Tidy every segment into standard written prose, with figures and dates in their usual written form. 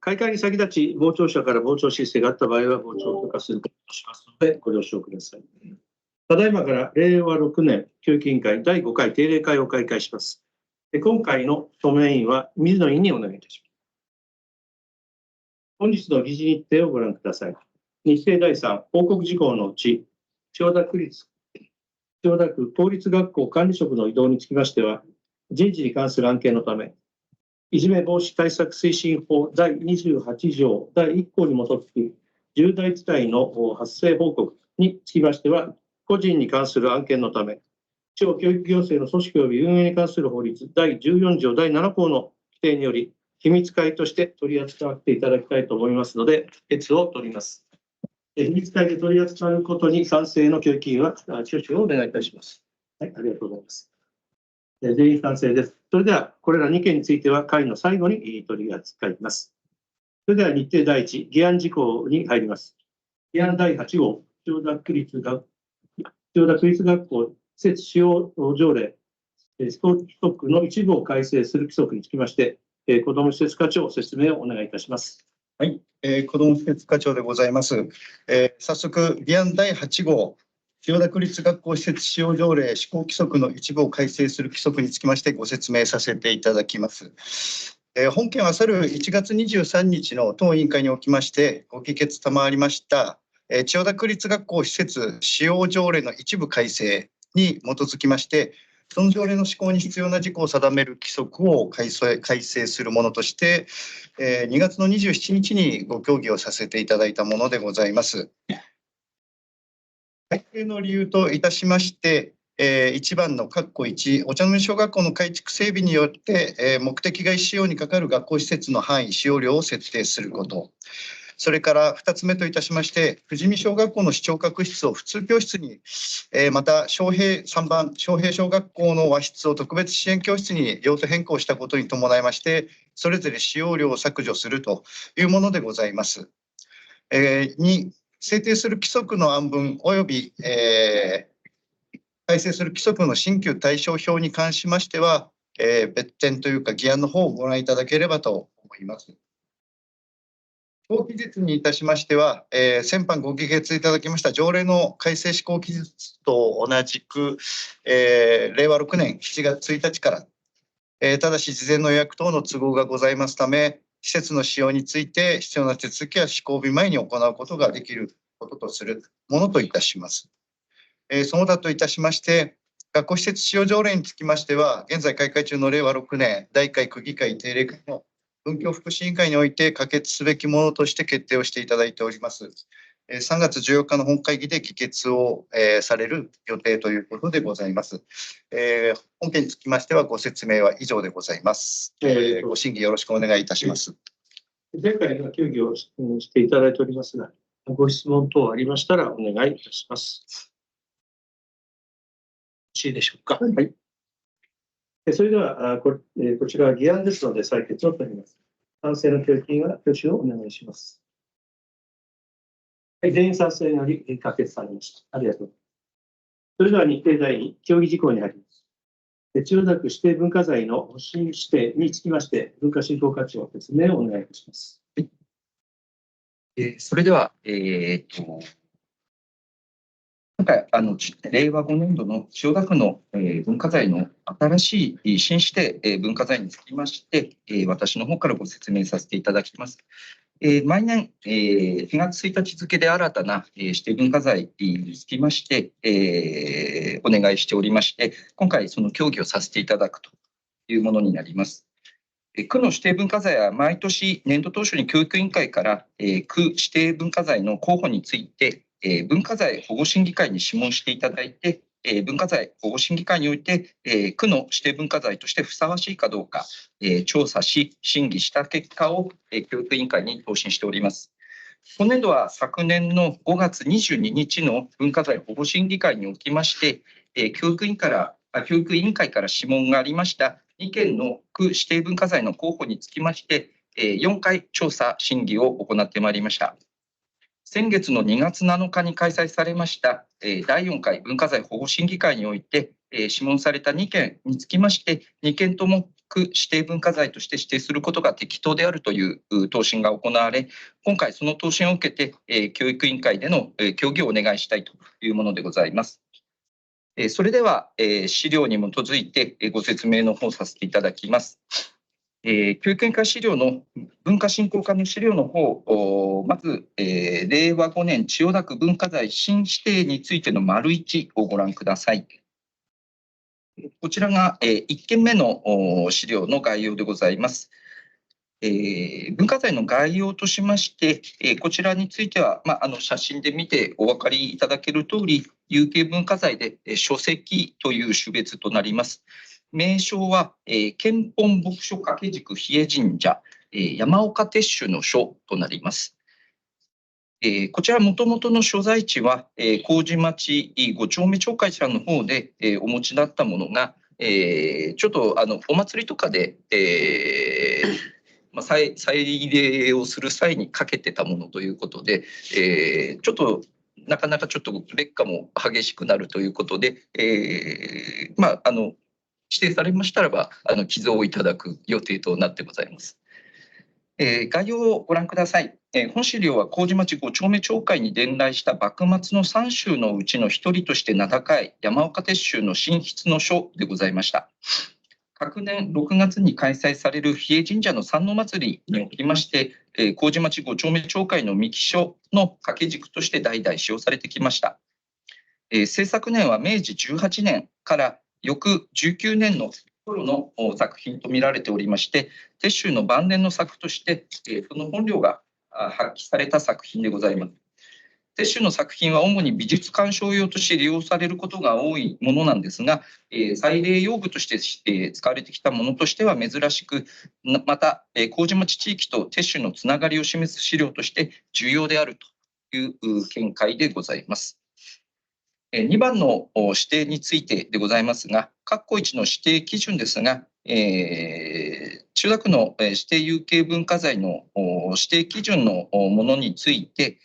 開会に先立ち、傍聴者から傍聴申請があった場合は、傍聴を許可することとしますので、ご了承ください。ただいまから令和6年教育委員会第5回定例会を開会します。今回の署名員は水野委員にお願いいたします。本日の議事日程をご覧ください。日程第3、報告事項のうち、千代田区公立学校管理職の異動につきましては、人事に関する案件のため、いじめ防止対策推進法第28条第1項に基づき、重大事態の発生報告につきましては、個人に関する案件のため、地方教育行政の組織及び運営に関する法律第14条第7項の規定により、秘密会として取り扱っていただきたいと思いますので、決を取ります。秘密会で取り扱うことに賛成の教育委員は挙手をお願いいたします。はい、ありがとうございます。全員賛成です。それでは、これら2件については会の最後に取り扱います。それでは日程第1、議案事項に入ります。議案第8号、千代田区立学校施設使用条例、施行規則の一部を改正する規則につきまして、子ども施設課長、説明をお願いいたします。はい、子ども施設課長でございます。早速、議案第8号、千代田区立学校施設使用条例施行規則の一部を改正する規則につきましてご説明させていただきます。本件は去る1月23日の当委員会におきましてご議決賜りました千代田区立学校施設使用条例の一部改正に基づきまして、その条例の施行に必要な事項を定める規則を改正するものとして、2月の27日にご協議をさせていただいたものでございます。改正の理由といたしまして、1番の括弧1、お茶の水小学校の改築整備によって、目的外使用にかかる学校施設の範囲、使用量を設定すること。それから2つ目といたしまして、富士見小学校の視聴覚室を普通教室に、また3番、昌平小学校の和室を特別支援教室に用途変更したことに伴いまして、それぞれ使用量を削除するというものでございます。2、制定する規則の案文及び、改正する規則の新旧対照表に関しましては、別点というか議案の方をご覧いただければと思います。当期日にいたしましては、先般ご議決いただきました条例の改正施行期日と同じく、令和6年7月1日から、ただし事前の予約等の都合がございますため、施設の使用について必要な手続きは施行日前に行うことができることとするものといたします。その他といたしまして、学校施設使用条例につきましては、現在開会中の令和6年第1回区議会定例会の文教福祉委員会において可決すべきものとして決定をしていただいております。3月14日の本会議で議決をされる予定ということでございます。本件につきましてはご説明は以上でございます。ご審議よろしくお願いいたします。前回の協議をしていただいておりますが、ご質問等ありましたらお願いいたします。よろしいでしょうか。はい。それではこちらは議案ですので採決を取ります。賛成の教育委員は挙手をお願いします。はい、全員賛成により可決されました。ありがとうございます。それでは日程第2、協議事項に入ります。千代田区指定文化財の新指定につきまして、文化振興課長、説明をお願いいたします。はい、それでは、今回令和5年度の千代田区の、文化財の新しい新指定、文化財につきまして、私の方からご説明させていただきます。毎年、4月1日付で新たな、指定文化財につきまして、お願いしておりまして、今回その協議をさせていただくというものになります。区の指定文化財は毎年年度当初に教育委員会から、区指定文化財の候補について、文化財保護審議会に諮問していただいて、文化財保護審議会において、区の指定文化財としてふさわしいかどうか、調査し、審議した結果を、教育委員会に答申しております。今年度は昨年の5月22日の文化財保護審議会におきまして、教育委員会から諮問がありました2件の区指定文化財の候補につきまして、4回調査・審議を行ってまいりました。先月の2月7日に開催されました第4回文化財保護審議会において諮問された2件につきまして、2件とも区指定文化財として指定することが適当であるという答申が行われ、今回その答申を受けて、教育委員会での協議をお願いしたいというものでございます。それでは、資料に基づいてご説明の方させていただきます。教育委員会資料の文化振興課の資料の方、まず、令和5年千代田区文化財新指定についての丸1をご覧ください。こちらが、1件目の資料の概要でございます。文化財の概要としまして、こちらについては、写真で見てお分かりいただける通り、有形文化財で書籍という種別となります。名称は、献本牧書掛け軸比叡神社、山岡鉄舟の書となります。こちら、もともとの所在地は、麹町5丁目町会さんの方で、お持ちだったものが、ちょっとお祭りとかで、再入れをする際にかけてたものということで、ちょっとなかなかちょっと劣化も激しくなるということで、指定されましたらば寄贈いただく予定となってございます。概要をご覧ください。本資料は麹町5丁目町会に伝来した幕末の3州のうちの一人として名高い山岡鉄舟の真筆の書でございました。隔年6月に開催される比叡神社の山王祭りにおきまして、麹町5丁目町会の幹書の掛け軸として代々使用されてきました。制作年は明治18年から翌19年の頃の作品と見られておりまして、鉄舟の晩年の作として、その本領が発揮された作品でございます。鉄舟の作品は主に美術鑑賞用として利用されることが多いものなんですが、祭礼用具として使われてきたものとしては珍しく、また麹町地域と鉄舟のつながりを示す資料として重要であるという見解でございます。2番の指定についてでございますが、括弧1の指定基準ですが、千代田区の指定有形文化財の指定基準のものについて、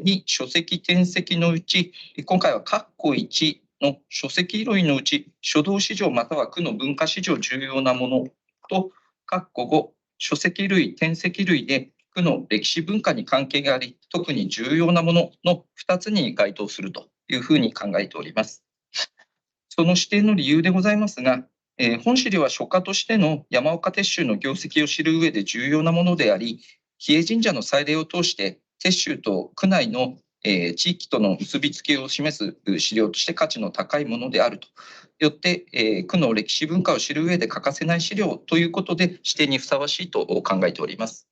に書籍典籍のうち、今回は括弧1の書籍類のうち、書道史上または区の文化史上重要なものと、括弧5、書籍類、典籍類で区の歴史文化に関係があり、特に重要なものの2つに該当するというふうに考えております。その指定の理由でございますが、本資料は書家としての山岡鉄舟の業績を知る上で重要なものであり、比叡神社の祭礼を通して鉄舟と区内の地域との結びつきを示す資料として価値の高いものであるとよって、区の歴史文化を知る上で欠かせない資料ということで指定にふさわしいと考えております。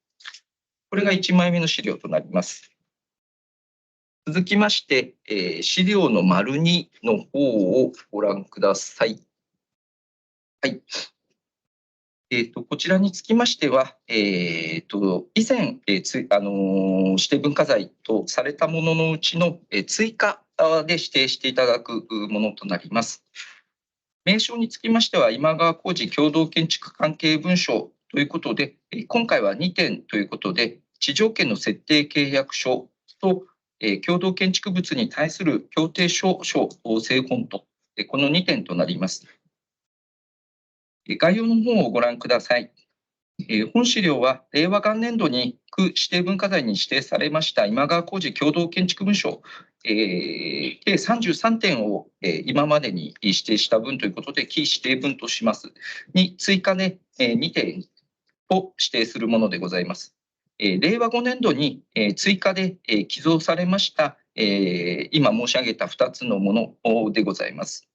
これが1枚目の資料となります。続きまして、資料の丸2の方をご覧ください。はい。こちらにつきましては、以前、指定文化財とされたもののうちの追加で指定していただくものとなります。名称につきましては、今川工事共同建築関係文書ということで、今回は2点ということで、地上権の設定契約書と、共同建築物に対する協定書正本と、この2点となります。概要の方をご覧ください。本資料は令和元年度に区指定文化財に指定されました今川工事共同建築文書、計33点を今までに指定した分ということで、記指定分とします。に追加で2点を指定するものでございます。令和5年度に追加で寄贈されました今申し上げた2つのものでございます。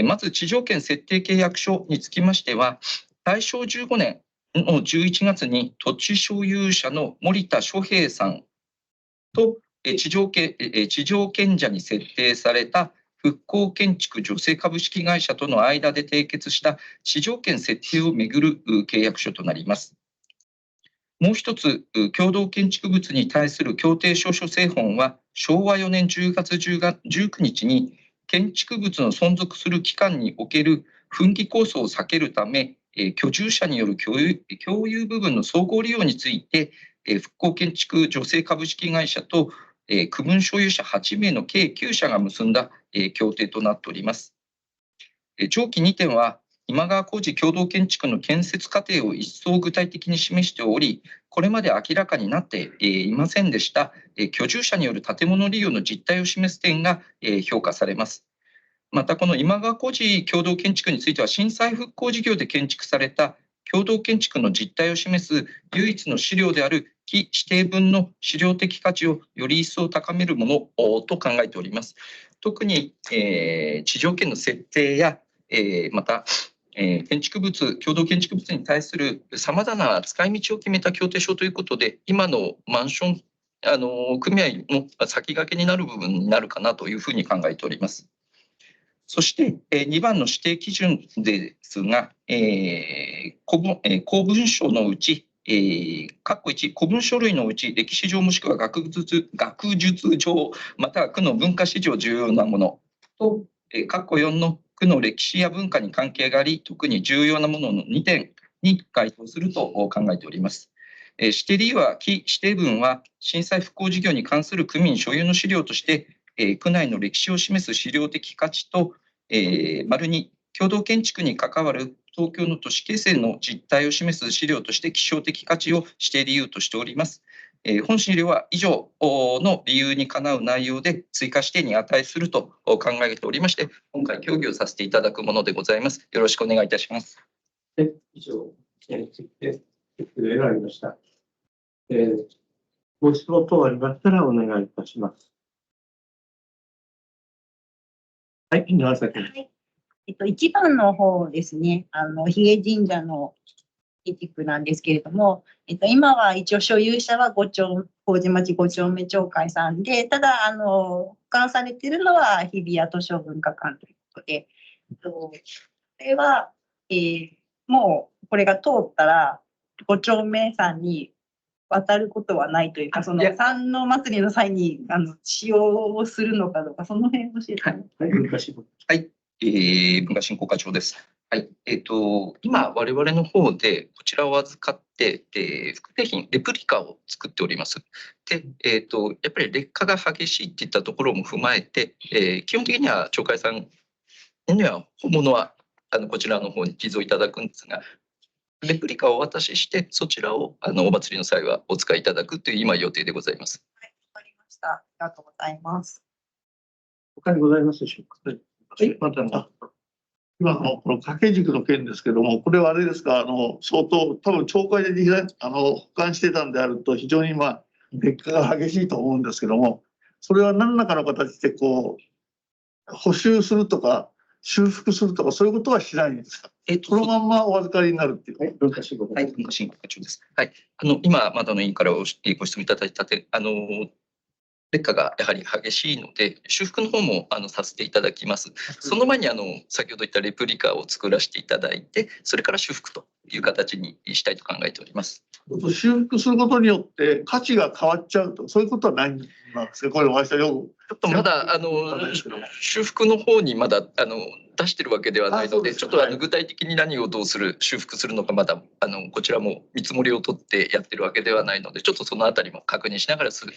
まず地上権設定契約書につきましては、大正15年の11月に土地所有者の森田諸平さんと地上権者に設定された復興建築助成株式会社との間で締結した地上権設定をめぐる契約書となります。もう一つ、共同建築物に対する協定証書正本は、昭和4年10月19日に、建築物の存続する期間における分岐構想を避けるため、居住者による共有部分の総合利用について、復興建築助成株式会社と、区分所有者8名の計9社が結んだ協定となっております。上記2点は、今川工事共同建築の建設過程を一層具体的に示しており、これまで明らかになっていませんでした居住者による建物利用の実態を示す点が評価されます。また、この今川工事共同建築については、震災復興事業で建築された共同建築の実態を示す唯一の資料である非指定分の資料的価値をより一層高めるものと考えております。特に地上権の設定やまた建築物、共同建築物に対するさまざまな使い道を決めた協定書ということで、今のマンション組合の先駆けになる部分になるかなというふうに考えております。そして2番の指定基準ですが、公文書のうち、括弧1、古文書類のうち歴史上もしくは学術上または区の文化史上重要なものと、括弧4の区の歴史や文化に関係があり特に重要なものの2点に該当すると考えております。指定理由は非指定分は震災復興事業に関する区民所有の資料として区内の歴史を示す資料的価値と、丸2、共同建築に関わる東京の都市形成の実態を示す資料として希少的価値を指定理由としております。本資料は以上の理由にかなう内容で追加指定に値すると考えておりまして、今回協議をさせていただくものでございます。よろしくお願いいたします。以上について説明がありました。ご質問等ありましたらお願いいたします。はい、稲崎君。はい。1番の方ですね、比叡神社の地区なんですけれども、今は一応所有者は麹町5丁目町会さんで、ただ保管されているのは日比谷図書文化館ということで、これは、もうこれが通ったら5丁目さんに渡ることはないというか、その山王祭りの際に使用をするのかどうか、その辺教えてください。はい、文化振興。はい、文化振興課長です。はい、今我々の方でこちらを預かって、複製品レプリカを作っております。で、やっぱり劣化が激しいっていったところも踏まえて、基本的には町会さんには本物はこちらの方に寄贈いただくんですが、レプリカをお渡ししてそちらをお祭りの際はお使いいただくという今予定でございます。はい、わかりました。ありがとうございます。他にございますでしょうか。はい、また今のこの掛け軸の件ですけども、これはあれですか、相当多分町会で保管してたんであると非常に劣化が激しいと思うんですけども、それは何らかの形でこう補修するとか修復するとかそういうことはしないんですか。そのまんまお預かりになるっていう。はい、文化振興。はい、文化振興課長です。はい、今まだの委員からご質問いただいた劣化がやはり激しいので、修復の方もさせていただきます。その前に先ほど言ったレプリカを作らせていただいて、それから修復という形にしたいと考えております。修復することによって価値が変わっちゃうと、そういうことはないんですか。これ私はよくちょっとまだ修復の方にまだ出してるわけではないので、ちょっと具体的に何をどうする修復するのかまだこちらも見積もりを取ってやってるわけではないので、ちょっとそのあたりも確認しながら進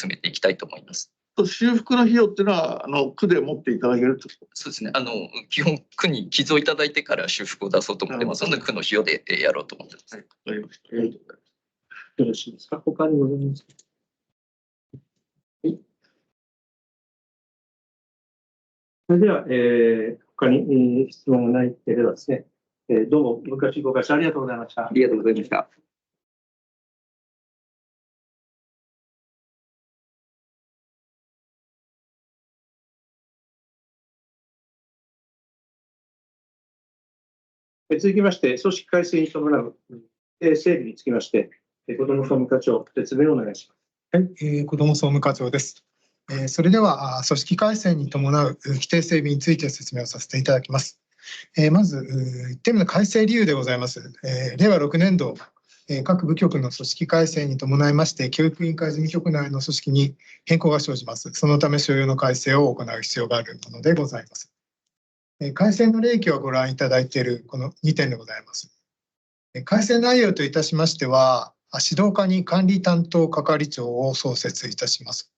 めていきたいと思います。修復の費用っていうのは区で持っていただけると。そうですね。基本区に寄贈いただいてから修復を出そうと思ってますので、区の費用でやろうと思ってます。はい、わかりました。よろしいですか。他にございますか。はい。それでは、他に質問がないければですね、どうも文化振興課長ありがとうございました。ありがとうございました。続きまして、組織改正に伴う整備につきまして、子ども総務課長、説明をお願いします。はい、子ども総務課長です。それでは組織改正に伴う規定整備について説明をさせていただきます。まず1点目の改正理由でございます。令和6年度各部局の組織改正に伴いまして教育委員会事務局内の組織に変更が生じます。そのため所要の改正を行う必要があるものでございます。改正の例挙をご覧いただいているこの2点でございます。改正内容といたしましては、指導課に管理担当係長を創設いたします。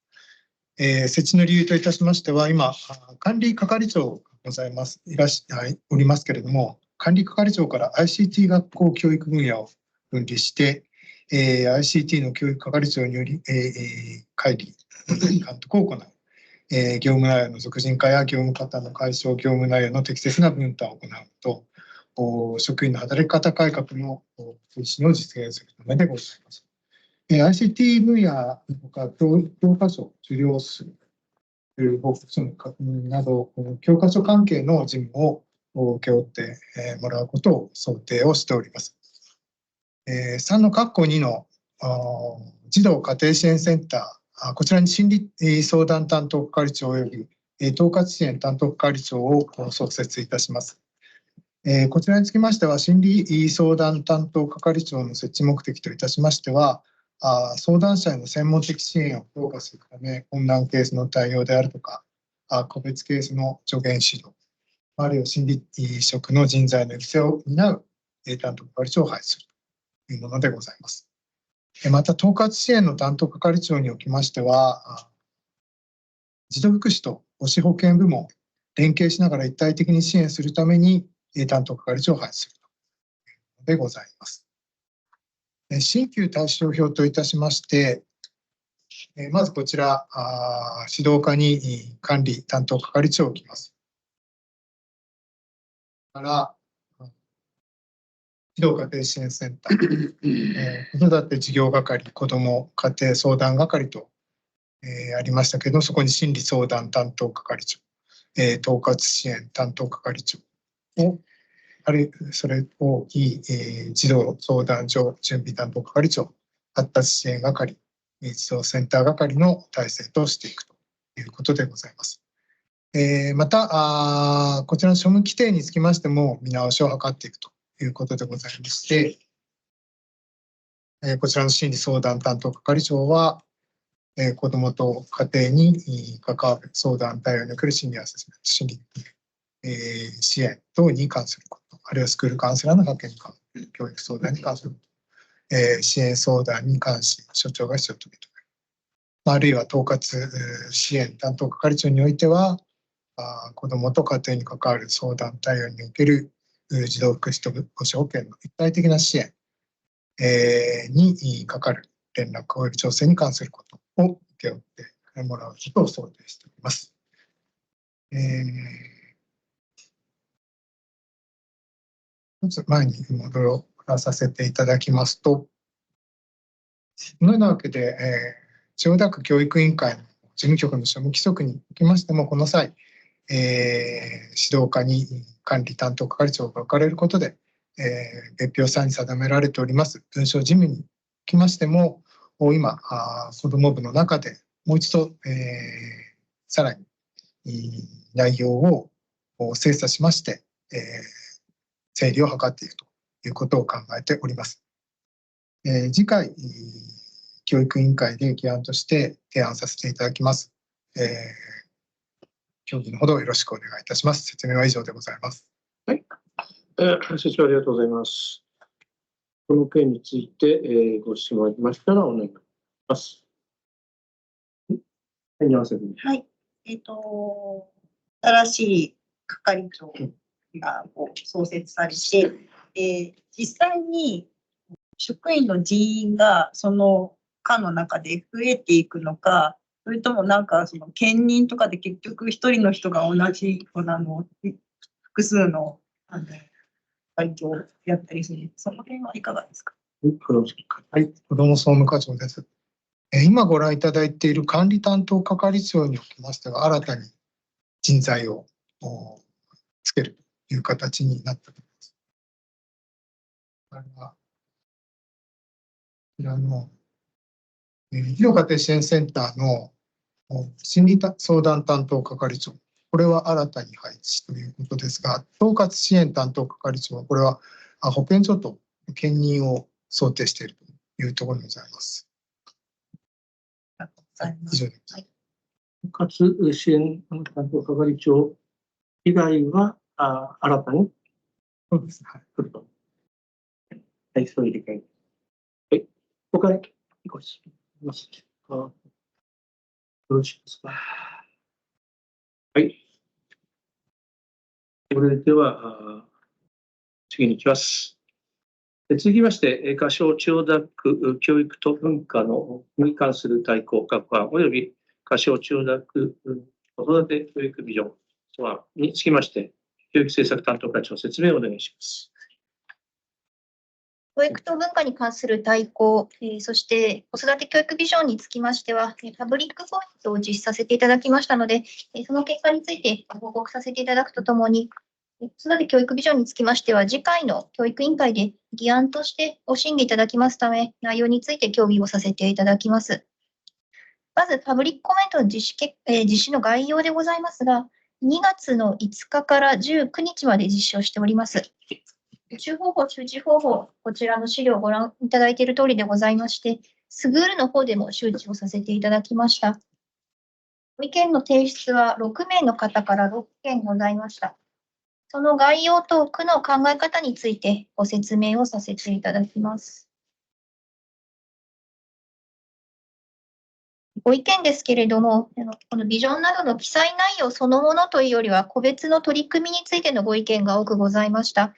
設置の理由といたしましては、今、管理係長がおりますけれども、管理係長から ICT 学校教育分野を分離して、ICT の教育係長により、会議、監督を行う。業務内容の属人化や業務方の解消、業務内容の適切な分担を行うと、職員の働き方改革の推進を実現するためでございます。ICT 分野のほか、教科書、授業数、報告書の確認など、教科書関係の事務を請け負ってもらうことを想定をしております。3の括弧2の児童家庭支援センター、こちらに心理相談担当係長及び統括支援担当係長を創設いたします。こちらにつきましては、心理相談担当係長の設置目的といたしましては、相談者への専門的支援を強化するため、困難ケースの対応であるとか、個別ケースの助言指導、あるいは心理職の人材の育成を担う担当係長を配置するというものでございます。また、統括支援の担当係長におきましては、児童福祉と母子保健部門、連携しながら一体的に支援するために担当係長を配置するというものでございます。新旧対照表といたしまして、まずこちら、指導課に管理担当係長を置きます。から児童家庭支援センター、子育て事業係、子ども家庭相談係と、ありましたけど、そこに心理相談担当係長、統括支援担当係長を、それを児童相談所準備担当係長、発達支援係、児童センター係の体制としていくということでございます。また、こちらの庶務規定につきましても見直しを図っていくということでございまして、こちらの心理相談担当係長は、子どもと家庭に関わる相談対応における心理アセスメント、心理、支援等に関すること、あるいはスクールカウンセラーの派遣に関する教育相談に関すること、支援相談に関し所長が必要と認める。あるいは統括支援担当係長においては、子どもと家庭に関わる相談対応における児童福祉と母子保健の一体的な支援、にかかる連絡及び調整に関することを請け負ってもらうことを想定しております。一つ前に戻らさせていただきますと、このようなわけで、千代田区教育委員会の事務局の庶務規則におきましても、この際、指導課に管理担当係長が置かれることで、別表さんに定められております文書事務におきましても、今、子ども部の中でもう一度、さらに内容を精査しまして、整理を図っていくということを考えております。次回、教育委員会で議案として提案させていただきます。協議のほどよろしくお願いいたします。説明は以上でございます。はい。説明ありがとうございます。この件について、ご質問ありましたらお願いします。はい、はい。新しい係長が創設されて、実際に職員の人員がその課の中で増えていくのか、それともなんかその兼任とかで結局一人の人が同じ複数の会長をやったりする、その辺はいかがですか。はい、子ども総務課長です。今ご覧いただいている管理担当係長におきましては、新たに人材をつけるという形になっております。こちらの児童家庭支援センターの心理相談担当係長、これは新たに配置ということですが、統括支援担当係長は、これは保健所と兼任を想定しているというところでございます。以上です。統括支援担当係長以外は新たにそうですね。来ると。はい、そういう理解。はい、他にご質問ありますか。よろしいですか。はい。それでは次に行きます。続きまして、仮称千代田区教育と文化に関する大綱各案及び仮称千代田区子育て教育ビジョン素案につきまして、教育政策担当課長の説明をお願いします。教育と文化に関する大綱、そして子育て教育ビジョンにつきましては、パブリックコメントを実施させていただきましたので、その結果についてご報告させていただくとともに、子育て教育ビジョンにつきましては、次回の教育委員会で議案としてご審議いただきますため、内容について協議をさせていただきます。まず、パブリックコメントの実施の概要でございますが、2月の5日から19日まで実施をしております。受注方法、周知方法、こちらの資料をご覧いただいている通りでございまして、スグールの方でも周知をさせていただきました。ご意見の提出は6名の方から6件ございました。その概要と区の考え方についてご説明をさせていただきます。ご意見ですけれども、このビジョンなどの記載内容そのものというよりは、個別の取り組みについてのご意見が多くございました。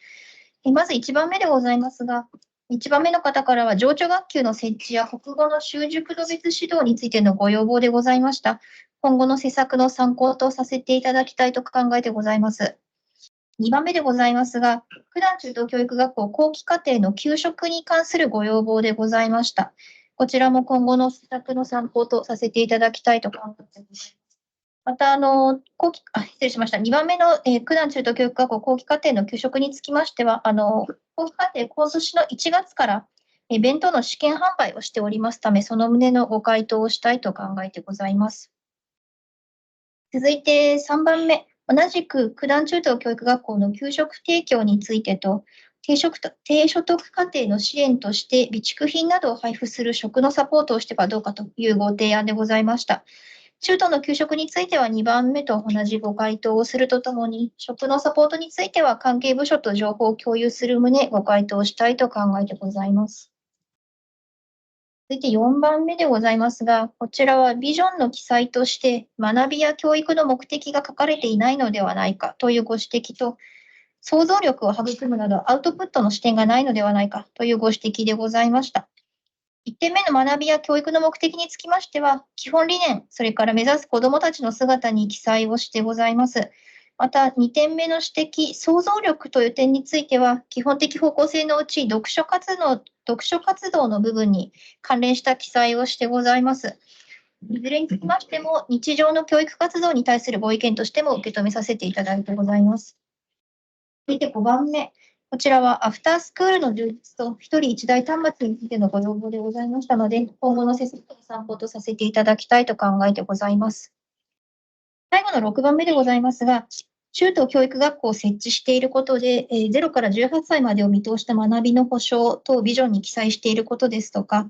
まず1番目でございますが、1番目の方からは、情緒学級の設置や国語の習熟度別指導についてのご要望でございました。今後の施策の参考とさせていただきたいと考えてございます。2番目でございますが、九段中等教育学校後期課程の給食に関するご要望でございました。こちらも今後の施策の参考とさせていただきたいと考えてございます。また、失礼しました。2番目の、九段中等教育学校後期課程の給食につきましては、後期課程、今年の1月から、弁当の試験販売をしておりますため、その旨のご回答をしたいと考えてございます。続いて3番目。同じく九段中等教育学校の給食提供についてと、低所得家庭の支援として備蓄品などを配布する食のサポートをしてはどうかというご提案でございました。中等の給食については2番目と同じご回答をするとともに、食のサポートについては関係部署と情報を共有する旨ご回答したいと考えてございます。続いて4番目でございますが、こちらはビジョンの記載として、学びや教育の目的が書かれていないのではないかというご指摘と、想像力を育むなどアウトプットの視点がないのではないかというご指摘でございました。1点目の学びや教育の目的につきましては、基本理念、それから目指す子どもたちの姿に記載をしてございます。また、2点目の指摘、想像力という点については、基本的方向性のうち読書活動の部分に関連した記載をしてございます。いずれにつきましても、日常の教育活動に対するご意見としても受け止めさせていただいてございます。続いて5番目。こちらはアフタースクールの充実と1人1台端末についてのご要望でございましたので、今後の施策の参考とさせていただきたいと考えてございます。最後の6番目でございますが、中等教育学校を設置していることで、0から18歳までを見通した学びの保障等ビジョンに記載していることですとか、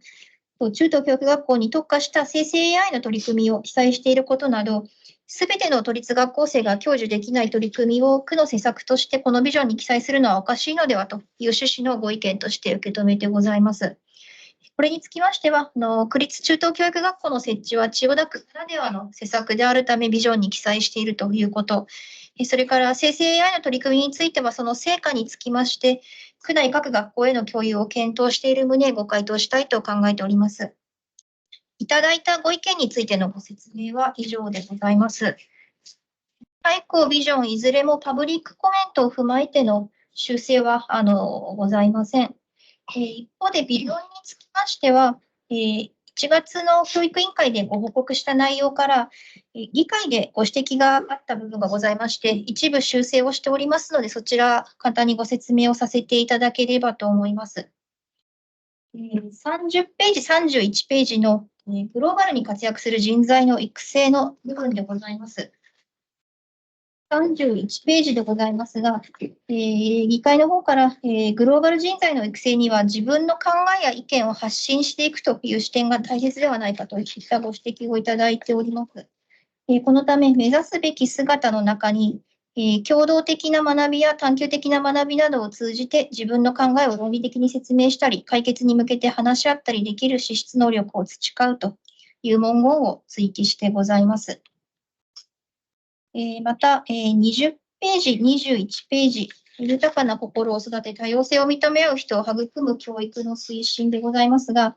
中等教育学校に特化した生成 AI の取り組みを記載していることなど、すべての都立学校生が享受できない取り組みを区の施策としてこのビジョンに記載するのはおかしいのではという趣旨のご意見として受け止めてございます。これにつきましては、区立中等教育学校の設置は千代田区ならではの施策であるためビジョンに記載しているということ、それから生成 AI の取り組みについてはその成果につきまして、区内各学校への共有を検討している旨ご回答したいと考えております。いただいたご意見についてのご説明は以上でございます。大綱ビジョンいずれもパブリックコメントを踏まえての修正はございません。一方でビジョンにつきましては、1月の教育委員会でご報告した内容から、議会でご指摘があった部分がございまして、一部修正をしておりますので、そちら簡単にご説明をさせていただければと思います。30ページ、31ページのグローバルに活躍する人材の育成の部分でございます。31ページでございますが、議会の方から、グローバル人材の育成には自分の考えや意見を発信していくという視点が大切ではないかといったご指摘をいただいております。このため、目指すべき姿の中に、共同的な学びや探究的な学びなどを通じて自分の考えを論理的に説明したり、解決に向けて話し合ったりできる資質能力を培うという文言を追記してございます。また、20ページ、21ページ、豊かな心を育て、多様性を認め合う人を育む教育の推進でございますが、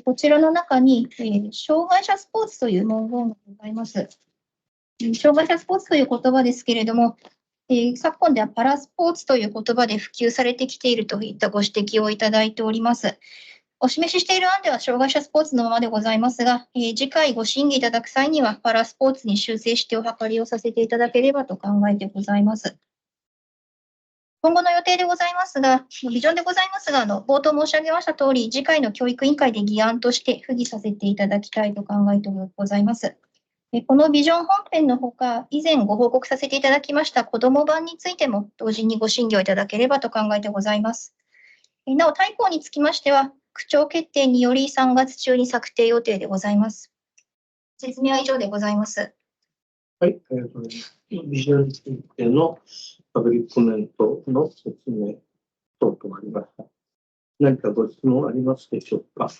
こちらの中に、障害者スポーツという文言がございます。障害者スポーツという言葉ですけれども、昨今ではパラスポーツという言葉で普及されてきているといったご指摘をいただいております。お示ししている案では障害者スポーツのままでございますが、次回ご審議いただく際にはパラスポーツに修正してお諮りをさせていただければと考えてございます。今後の予定でございますが、ビジョンでございますが、冒頭申し上げましたとおり、次回の教育委員会で議案として付議させていただきたいと考えてございます。このビジョン本編のほか、以前ご報告させていただきました子ども版についても同時にご審議をいただければと考えてございます。なお、大綱につきましては、区長決定により3月中に策定予定でございます。説明は以上でございます。はい、ありがとうございます。ビジョンについてのパブリックコメントの説明等々ありました。何かご質問ありますでしょうか。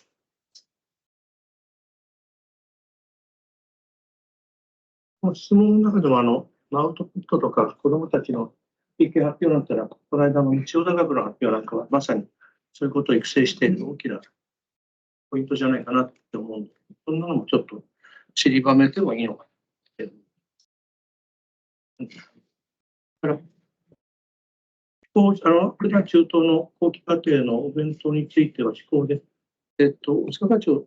質問の中でもアウトプットとか子どもたちの意見発表なんてのは、この間の千代田学の発表なんかはまさにそういうことを育成している大きなポイントじゃないかなって思うんで、そんなのもちょっと散りばめてもいいのかなって。普段中等の後期課程のお弁当については施行で、大塚課長、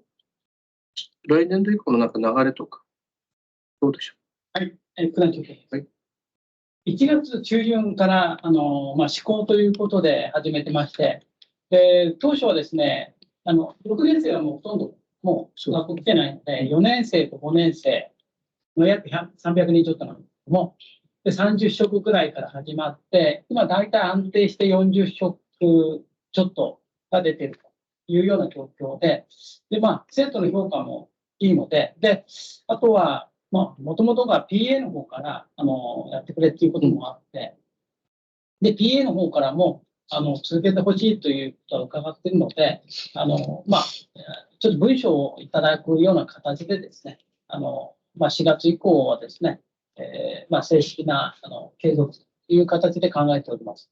来年度以降のなんか流れとか、どうでしょはい、九段長官。はい。1月中旬から施行ということで始めてまして、当初はですね、6年生はもうほとんどもう学校来てないので、4年生と5年生の約300人ちょっとなんですけども、で30食ぐらいから始まって、今大体安定して40食ちょっとが出ているというような状況で、生徒の評価もいいので、あとは、もともとが PA の方からやってくれっていうこともあって、で、PA の方からも続けてほしいということは伺っているので、ちょっと文章をいただくような形でですね、4月以降はですね、正式な継続という形で考えております。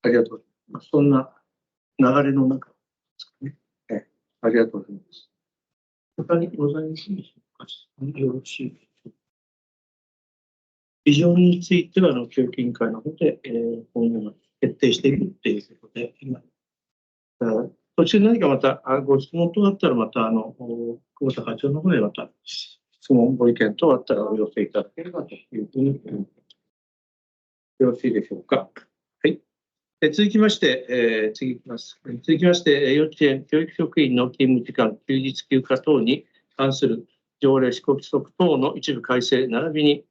ありがとうございます。そんな流れの中ですかね。ありがとうございます。他にございますでしょうか。よろしいでしょうか。ビジョンについては教育委員会の方で、今後決定しているということで、今、途中何かまたご質問とあったら、また久保田課長の方でまた質問、ご意見等あったらお寄せいただければというふうに思います。よろしいでしょうか。はい。続きまして、幼稚園教育職員の勤務時間、休日休暇等に関する条例施行規則等の一部改正、並びに、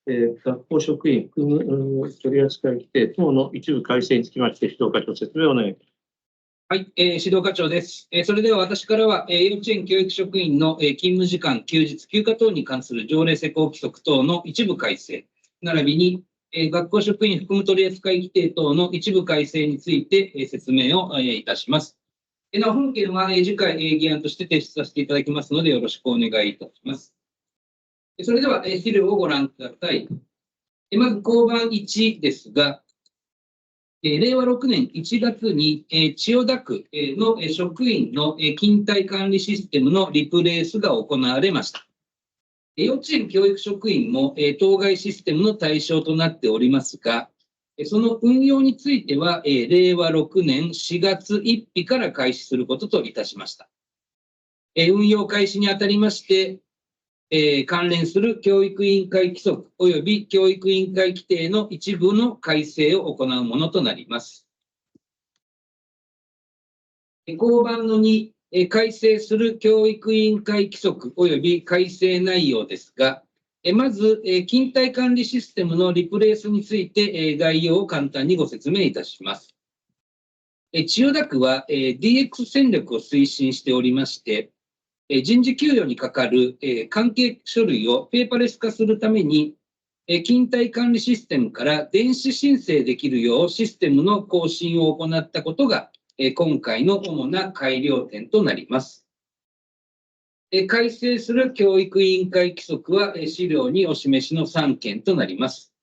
学校職員含む取扱規定等の一部改正につきまして、指導課長、説明をお願いします。はい、指導課長です。それでは私からは、幼稚園教育職員の勤務時間、休日休暇等に関する条例施行規則等の一部改正、並びに、学校職員含む取扱規定等の一部改正について説明をいたします。なお、本件は次回議案として提出させていただきますので、よろしくお願いいたします。それでは資料をご覧ください。まず、項番1ですが、令和6年1月に千代田区の職員の勤怠管理システムのリプレースが行われました。幼稚園教育職員も当該システムの対象となっておりますが、その運用については令和6年4月1日から開始することといたしました。運用開始にあたりまして、関連する教育委員会規則及び教育委員会規定の一部の改正を行うものとなります。項番の2、改正する教育委員会規則及び改正内容ですが、まず、勤怠管理システムのリプレースについて概要を簡単にご説明いたします。千代田区は DX 戦略を推進しておりまして、人事給与にかかる関係書類をペーパーレス化するために、勤怠管理システムから電子申請できるようシステムの更新を行ったことが、今回の主な改良点となります。改正する教育委員会規則は資料にお示しの3件となります。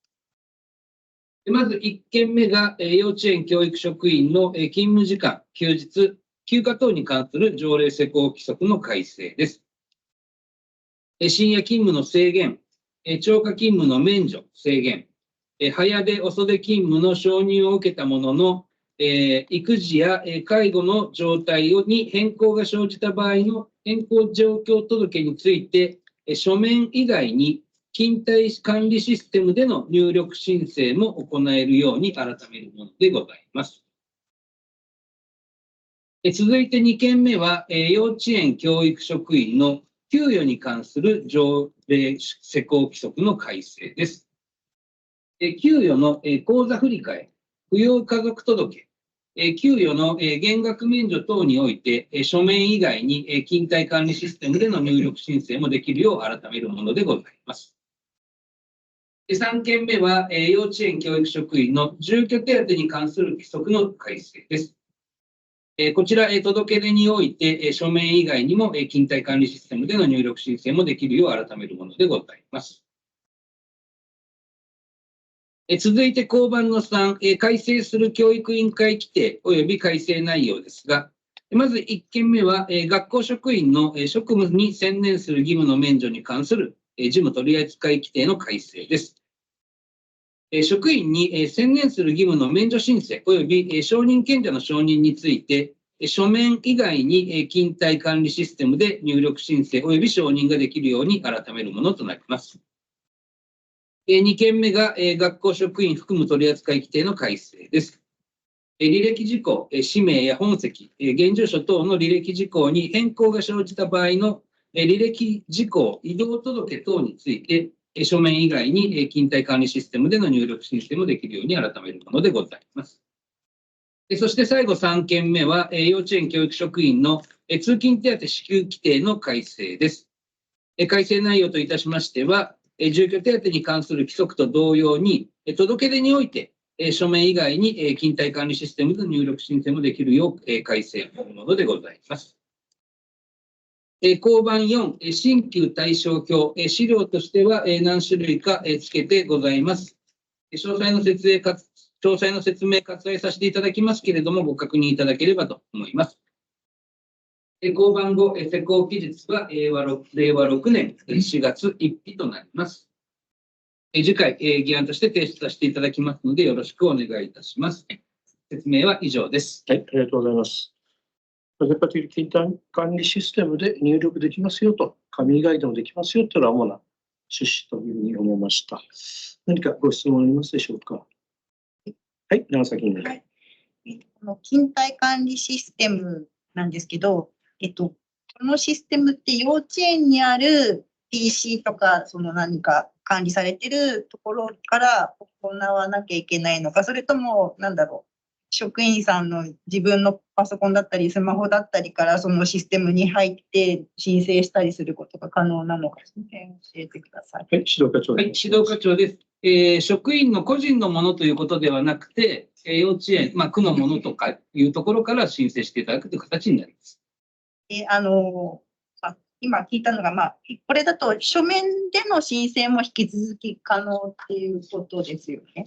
まず1件目が幼稚園教育職員の勤務時間、休日、休暇等に関する条例施行規則の改正です。深夜勤務の制限、超過勤務の免除、制限、早出、遅出勤務の承認を受けたものの、育児や介護の状態に変更が生じた場合の変更状況届について、書面以外に勤怠管理システムでの入力申請も行えるように改めるものでございます。続いて2件目は、幼稚園教育職員の給与に関する条例施行規則の改正です。給与の口座振替、扶養家族届、給与の減額免除等において、書面以外に勤怠管理システムでの入力申請もできるよう改めるものでございます。3件目は、幼稚園教育職員の住居手当に関する規則の改正です。こちら、届け出において、書面以外にも勤怠管理システムでの入力申請もできるよう改めるものでございます。続いて、公版の3、改正する教育委員会規定及び改正内容ですが、まず1件目は、学校職員の職務に専念する義務の免除に関する事務取扱規定の改正です。職員に専念する義務の免除申請及び承認権者の承認について、書面以外に勤怠管理システムで入力申請及び承認ができるように改めるものとなります。2件目が学校職員含む取扱規定の改正です。履歴事項、氏名や本籍、現住所等の履歴事項に変更が生じた場合の履歴事項、異動届等について、書面以外に勤怠管理システムでの入力申請もできるように改めるものでございます。そして最後3件目は、幼稚園教育職員の通勤手当支給規定の改正です。改正内容といたしましては、住居手当に関する規則と同様に、届け出において、書面以外に勤怠管理システムの入力申請もできるよう改正するものでございます。公版4、新旧対象表、資料としては何種類かつけてございます。詳細の説明割愛させていただきますけれども、ご確認いただければと思います。公版5、施行期日は令和6年4月1日となります。次回、議案として提出させていただきますので、よろしくお願いいたします。説明は以上です。はい、ありがとうございます。結果的に勤怠管理システムで入力できますよと、紙以外でもできますよというのは主な趣旨というふうに思いました。何かご質問ありますでしょうか。はい、長崎に。はい、勤怠管理システムなんですけど、このシステムって幼稚園にある PC とか、その何か管理されてるところから行わなきゃいけないのか、それとも、職員さんの自分のパソコンだったり、スマホだったりからそのシステムに入って申請したりすることが可能なのか、その辺教えてください。はい、指導課長。はい、指導課長です。職員の個人のものということではなくて、幼稚園、区のものとかいうところから申請していただくという形になります。今聞いたのが、これだと書面での申請も引き続き可能っていうことですよね。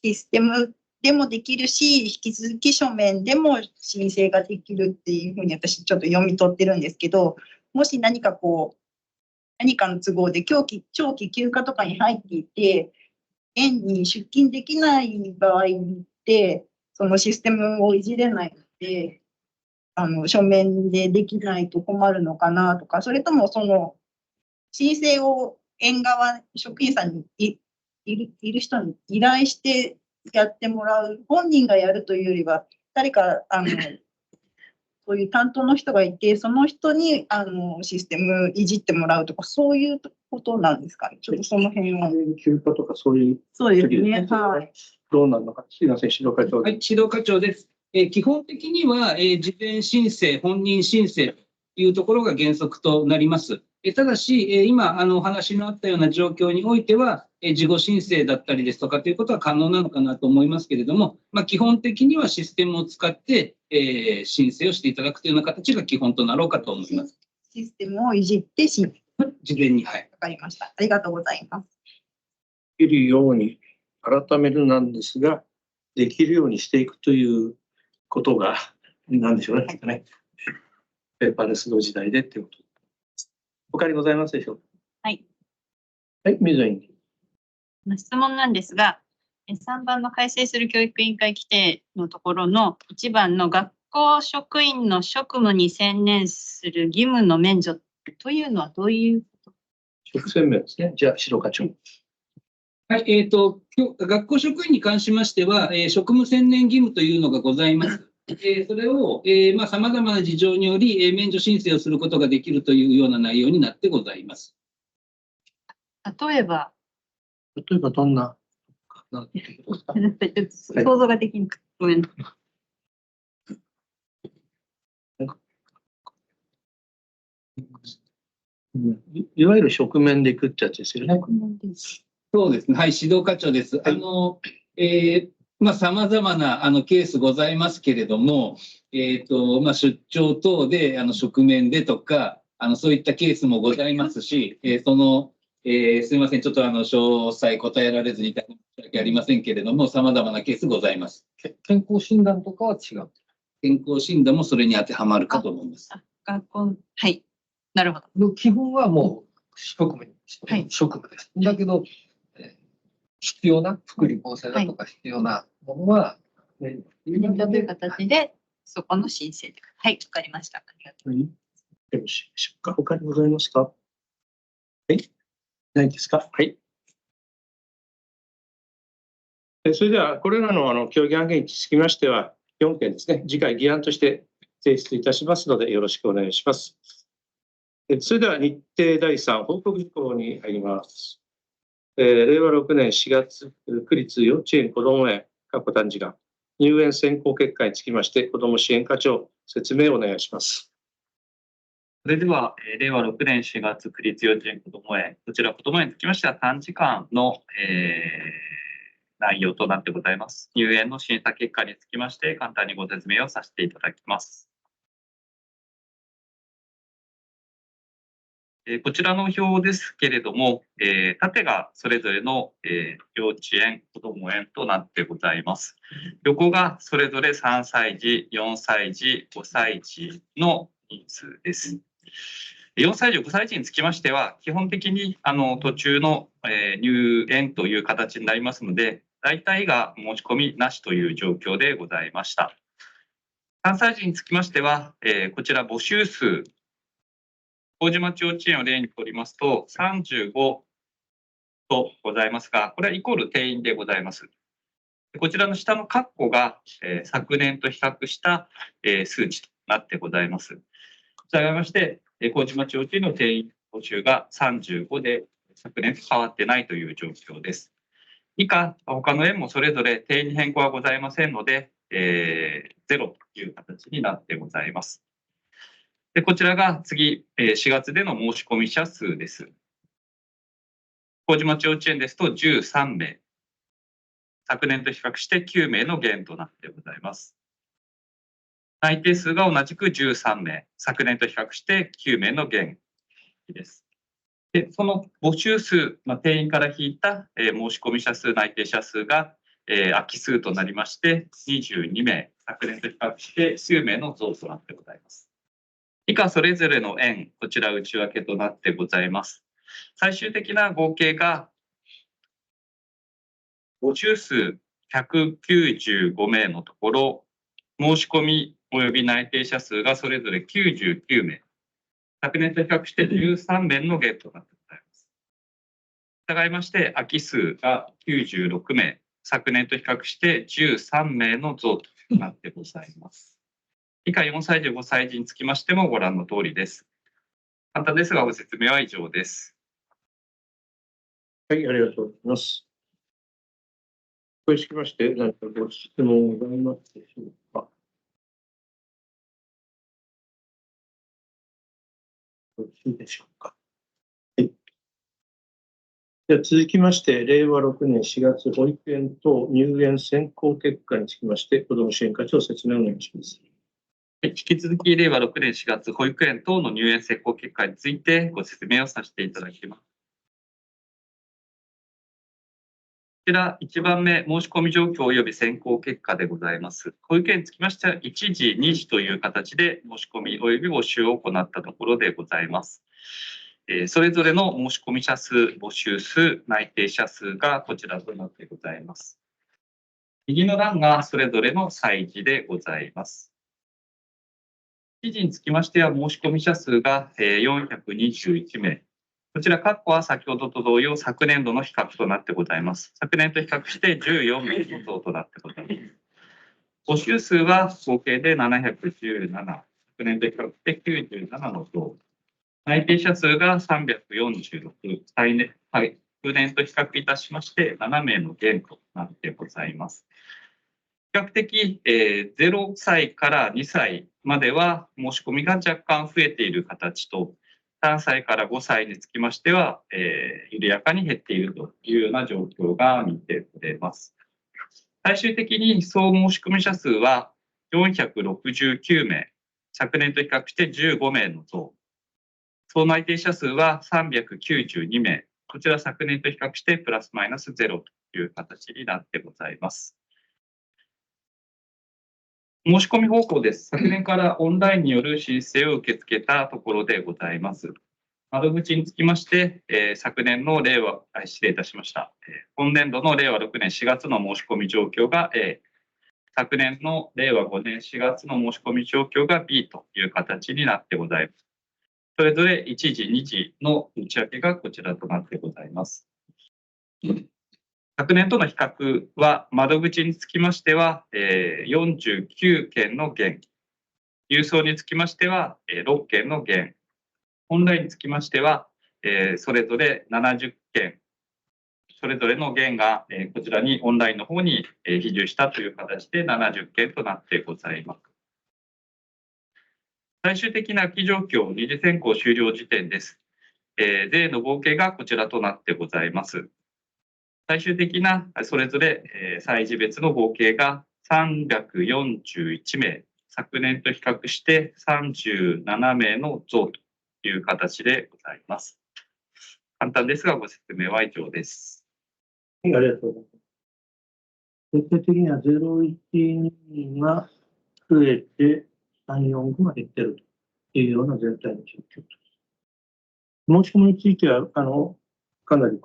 システムでもできるし、引き続き書面でも申請ができるっていうふうに私ちょっと読み取ってるんですけど、もし何かの都合で長期休暇とかに入っていて、園に出勤できない場合って、そのシステムをいじれないので、書面でできないと困るのかなとか、それともその申請を園側、職員さんにいる人に依頼してやってもらう、本人がやるというよりは、誰かそういう担当の人がいて、その人にシステムいじってもらうとか、そういうことなんですかね。ちょっとその辺は。休暇とかそういうそうですね。はい。どうなるのか、すみません、指導課長。はい、指導課長です。基本的には、事前申請、本人申請というところが原則となります。ただし、今お話のあったような状況においては、事後申請だったりですとかということは可能なのかなと思いますけれども、基本的にはシステムを使って、申請をしていただくというような形が基本となろうかと思います。システムをいじって事前に、はい。わかりました。ありがとうございます。できるように改めるなんですが、できるようにしていくということが、なんでしょうね、ペーパーレスの時代でっていうこと。他にございますでしょうか。はい。はい、水野委員。質問なんですが、3番の改正する教育委員会規定のところの1番の学校職員の職務に専念する義務の免除というのはどういうこと？職選名ですね。じゃあ、指導課長。はい、学校職員に関しましては、職務専念義務というのがございます。それを、さまざまな事情により、免除申請をすることができるというような内容になってございます。例えばどんな、想像ができんか。ごめん。いわゆる職面でいくってやつですよね。そうですね。はい、指導課長です。さまざまなケースございますけれども、出張等で職面でとか、そういったケースもございますし、すみません、ちょっと詳細答えられずに申し訳ありませんけれども、さまざまなケースございます。健康診断とかは違う。健康診断もそれに当てはまるかと思います。学校、はい。なるほど。基本はもう職務です。だけど、必要な福利厚生だとか必要なものは、免除という形で、そこの申請。はい、わかりました。ありがとう。よろしいでしょうか。他にございますか。はい。ないですか。はい。それでは、これらの協議案件につきましては、4件ですね、次回議案として提出いたしますので、よろしくお願いします。それでは日程第3報告事項に入ります。令和6年4月、区立幼稚園こども園短時間入園選考結果につきまして、子ども支援課長、説明をお願いします。それでは、令和6年4月、区立幼稚園こども園、こちらこども園につきましては短時間の、内容となってございます。入園の審査結果につきまして、簡単にご説明をさせていただきます。こちらの表ですけれども、縦がそれぞれの、幼稚園、こども園となってございます。横がそれぞれ3歳児、4歳児、5歳児の人数です。4歳児、5歳児につきましては、基本的に途中の、入園という形になりますので、大体が申し込みなしという状況でございました。3歳児につきましては、こちら募集数、麹町幼稚園を例にとりますと、35とございますが、これはイコール定員でございます。こちらの下の括弧が、昨年と比較した、数値となってございます。したがいまして、麹町幼稚園の定員募集が35で、昨年と変わってないという状況です。以下、他の園もそれぞれ定員に変更はございませんので、0という形になってございます。でこちらが次、4月での申し込み者数です。麹町幼稚園ですと13名。昨年と比較して9名の減となってございます。内定数が同じく13名。昨年と比較して9名の減です。でその募集数、定員から引いた、申し込み者数、内定者数が、空き数となりまして22名。昨年と比較して9名の増となってございます。以下それぞれの園、こちら内訳となってございます。最終的な合計が募集数195名のところ、申し込み及び内定者数がそれぞれ99名。昨年と比較して13名の減となってございます。従いまして、空き数が96名。昨年と比較して13名の増となってございます。以下4歳児、5歳児につきましてもご覧の通りです。簡単ですが、ご説明は以上です。はい、ありがとうございます。これにつきまして、何かご質問ございますでしょうか。よろしいでしょうか。はい。では続きまして、令和6年4月、保育園等入園選考結果につきまして、子ども支援課長、説明をお願いします。引き続き、令和6年4月、保育園等の入園選考結果についてご説明をさせていただきます。ちら1番目、申し込み状況及び選考結果でございます。こういう件につきましては、1次、2次という形で申し込み及び募集を行ったところでございます。それぞれの申し込み者数、募集数、内定者数がこちらとなってございます。右の欄がそれぞれの歳時でございます。1時につきましては、申し込み者数が421名。こちら、括弧は先ほどと同様、昨年度の比較となってございます。昨年と比較して14名の増となってございます。募集数は合計で717。昨年と比較して97の増。内定者数が346。昨年と比較いたしまして7名の減となってございます。比較的、0歳から2歳までは申し込みが若干増えている形と、3歳から5歳につきましては、緩やかに減っているというような状況が見て取れます。最終的に総申し込み者数は469名、昨年と比較して15名の増。総内定者数は392名、こちら昨年と比較してプラスマイナス0という形になってございます。申し込み方法です。昨年からオンラインによる申請を受け付けたところでございます。窓口につきまして、昨年の失礼いたしました。今年度の令和6年4月の申し込み状況が A、昨年の令和5年4月の申し込み状況が B という形になってございます。それぞれ1時、2時の内訳がこちらとなってございます。昨年との比較は、窓口につきましては、49件の減、郵送につきましては、6件の減、オンラインにつきましては、それぞれ70件、それぞれの減が、こちらにオンラインの方に比重したという形で70件となってございます。最終的な空き状況、二次選考終了時点です。税の合計がこちらとなってございます。最終的なそれぞれ歳時別の合計が341名、昨年と比較して37名の増という形でございます。簡単ですが、ご説明は以上です。はい、ありがとうございます。徹底的には012が増えて345が減っているというような全体の状況です。申し込みについては、かなり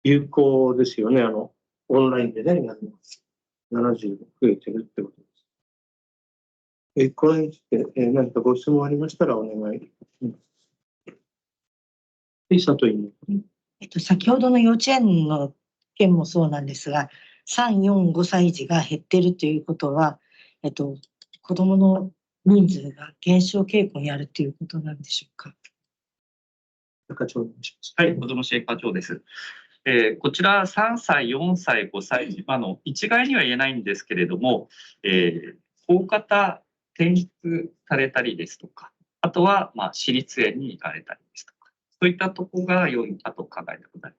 有効ですよね。オンラインでね、70増えてるってことです。これについて、何かご質問ありましたらお願いします。佐藤委員。先ほどの幼稚園の件もそうなんですが、3、4、5歳児が減ってるということは、子どもの人数が減少傾向にあるということなんでしょうか。課長お願いします。はい、子ども支援課長です。こちら3歳、4歳、5歳児、一概には言えないんですけれども、大方転出されたりですとか、あとは私立園に行かれたりですとか、そういったところが要因かと考えてございま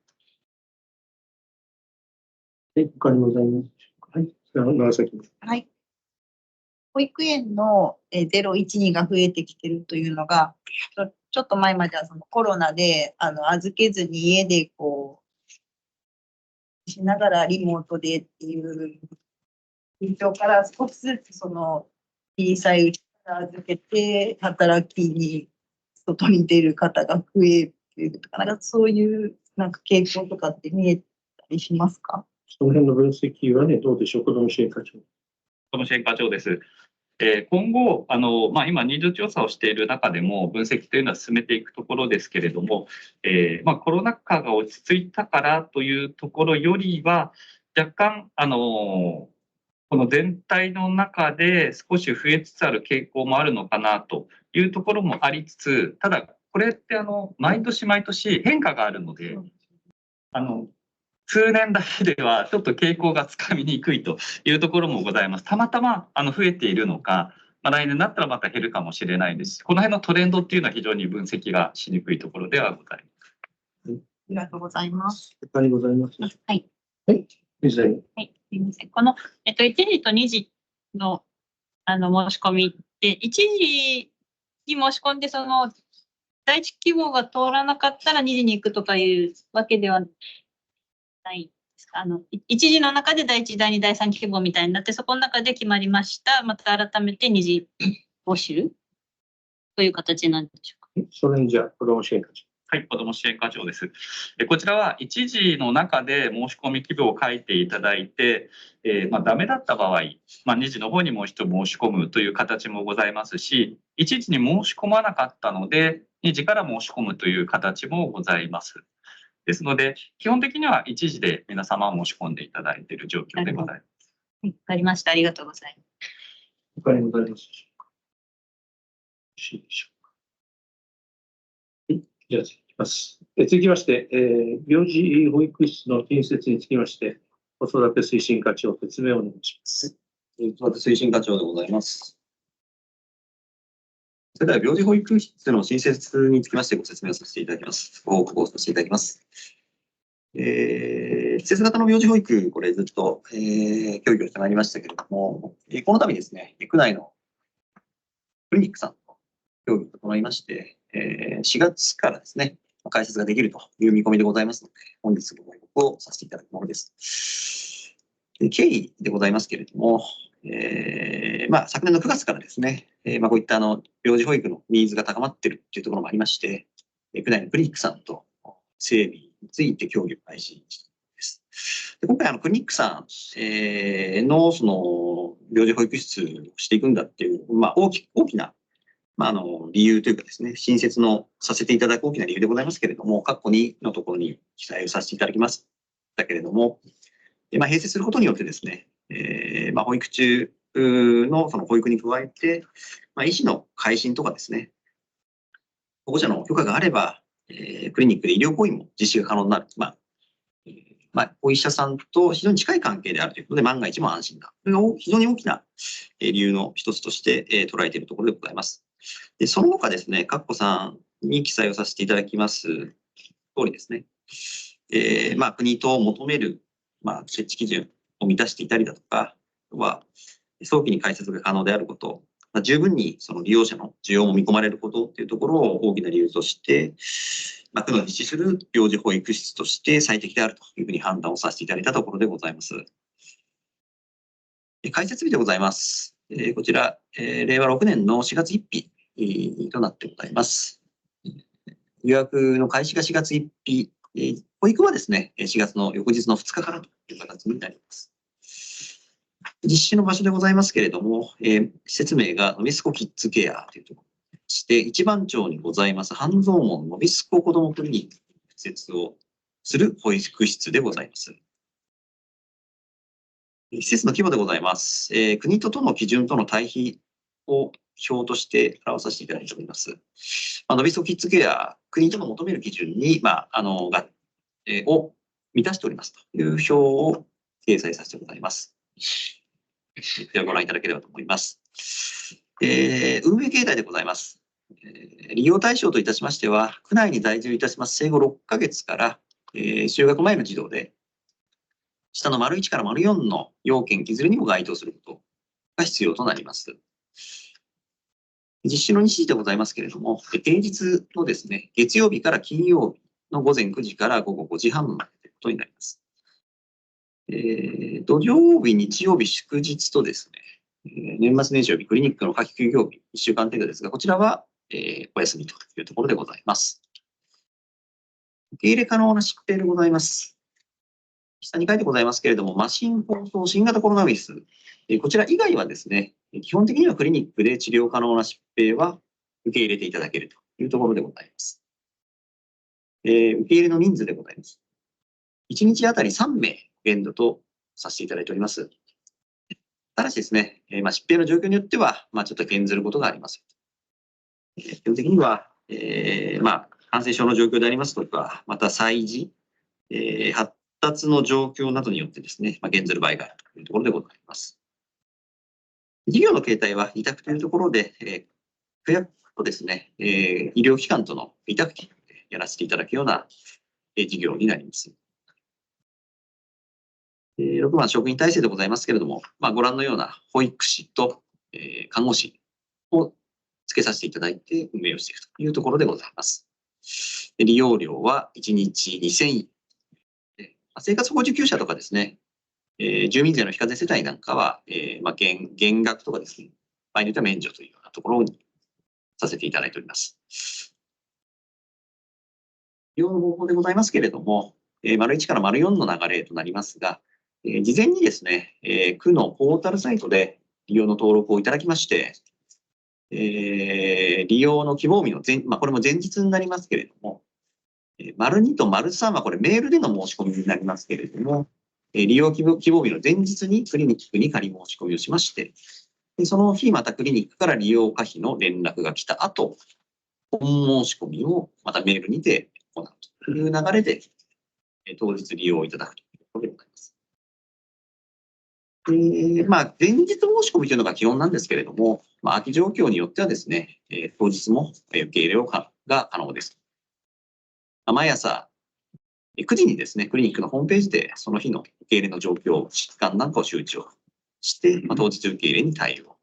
す。他にございますでしょうか。はい、長崎。はい。保育園の0、1、2が増えてきてるというのが、ちょっと前まではそのコロナで預けずに家でしながらリモートでっていう状況から少しずつその小さいうちから預けて働きに外に出る方が増えるとか、そういう傾向とかって見えたりしますか？その辺の分析はね、どうでしょう、子ども支援課長。子ども支援課長です。今後、今、ニーズ調査をしている中でも、分析というのは進めていくところですけれども、コロナ禍が落ち着いたからというところよりは、若干、この全体の中で少し増えつつある傾向もあるのかなというところもありつつ、ただ、これって毎年毎年変化があるので、数年だけではちょっと傾向がつかみにくいというところもございます。たまたま増えているのか、来年になったらまた減るかもしれないですし、この辺のトレンドっていうのは非常に分析がしにくいところではございます。ありがとうございます。他にございます。はい。はい。水谷。はい。すみません。この、1時と2時の、申し込みって、1時に申し込んで、その、第一希望が通らなかったら2時に行くとかいうわけではないですか。一次の中で第一、第二、第三希望みたいになって、そこの中で決まりました。また改めて二次を知るという形なんでしょうか。それにじゃあ、子ども支援課長。はい、子ども支援課長です。こちらは一時の中で申し込み希望を書いていただいて、ダメだった場合、二時の方にもう一度申し込むという形もございますし、一時に申し込まなかったので、二時から申し込むという形もございます。ですので、基本的には一時で皆様申し込んでいただいている状況でございます。わかりました。ありがとうございます。他にございますでしょうか。よろしいでしょうか。はい、じゃあ、続きます。続きまして、病児保育室の建設につきまして、子育て推進課長、説明をお願いします。子育て推進課長でございます。それでは、病児保育室の新設につきましてご説明をさせていただきます。ご報告をさせていただきます。施設型の病児保育、これずっと、協議をしてまいりましたけれども、この度ですね、区内のクリニックさんと協議を整いまして、4月からですね、開設ができるという見込みでございますので、本日ご報告をさせていただくものです。経緯でございますけれども、昨年の9月からですね、こういった病児保育のニーズが高まっているというところもありまして、区内のクリニックさんと整備について協議を開始したんです。で、今回クリニックさん、のその病児保育室をしていくんだっていう、大きな理由というかですね、新設のさせていただく大きな理由でございますけれども、括弧2のところに記載をさせていただきましたけれども、併設することによってですね、保育中のその保育に加えて、医師の回診とかですね、保護者の許可があれば、クリニックで医療行為も実施が可能になる。お医者さんと非常に近い関係であるということで、万が一も安心だ。これが非常に大きな理由の一つとして捉えているところでございます。で、その他ですね、括弧3に記載をさせていただきます通りですね、国と求める、設置基準を満たしていたりだとか、早期に開設が可能であること、十分にその利用者の需要も見込まれることっていうところを大きな理由として、区の実施する病児保育室として最適であるというふうに判断をさせていただいたところでございます。開設日でございます。こちら、令和6年の4月1日となってございます。予約の開始が4月1日、保育はですね、4月の翌日の2日からという形になります。実施の場所でございますけれども、施設名がのびすこキッズケアというところでして、一番町にございます半蔵門のびすこ子どもクリニックに施設をする保育室でございます。施設の規模でございます。国と都の基準との対比を表として表させていただいております。のびすこキッズケア、国との求める基準に、を満たしておりますという表を掲載させてございます。ではご覧いただければと思います。運営形態でございます。利用対象といたしましては、区内に在住いたします生後6ヶ月から、就学前の児童で、下の丸1から丸4の要件いずれにも該当することが必要となります。実施の日時でございますけれども、平日のですね、月曜日から金曜日の午前9時から午後5時半までということになります。土曜日、日曜日、祝日とですね、年末年始曜日、クリニックの夏季休業日、1週間程度ですが、こちらは、お休みというところでございます。受け入れ可能な疾病でございます。下に書いてございますけれども、麻疹、放送、新型コロナウイルス、こちら以外はですね、基本的にはクリニックで治療可能な疾病は受け入れていただけるというところでございます。受け入れの人数でございます。1日あたり3名限度とさせていただいております。ただしですね、疾病の状況によっては、ちょっと減ずることがあります。基本的には、感染症の状況でありますとか、また催事、発達の状況などによってですね、減ずる場合があるというところでございます。事業の形態は委託というところで、区役とですね、医療機関との委託でやらせていただくような事業になります。6番、職員体制でございますけれども、ご覧のような保育士と、看護師をつけさせていただいて運営をしていくというところでございます。利用料は1日2000円。生活保護受給者とかですね、住民税の非課税世帯なんかは、減額とかですね、場合によっては免除というようなところにさせていただいております。利用の方法でございますけれども、丸1から丸4の流れとなりますが、事前にですね、区のポータルサイトで利用の登録をいただきまして、利用の希望日のこれも前日になりますけれども、丸2と丸3はこれメールでの申し込みになりますけれども、利用希望日の前日にクリニックに仮申し込みをしまして、その日またクリニックから利用可否の連絡が来た後、本申し込みをまたメールにて行うという流れで、当日利用いただくということでございます。前日申し込みというのが基本なんですけれども、空き状況によってはですね、当日も受け入れが可能です。毎朝9時にですね、クリニックのホームページでその日の受け入れの状況、疾患なんかを周知をして、当日受け入れに対応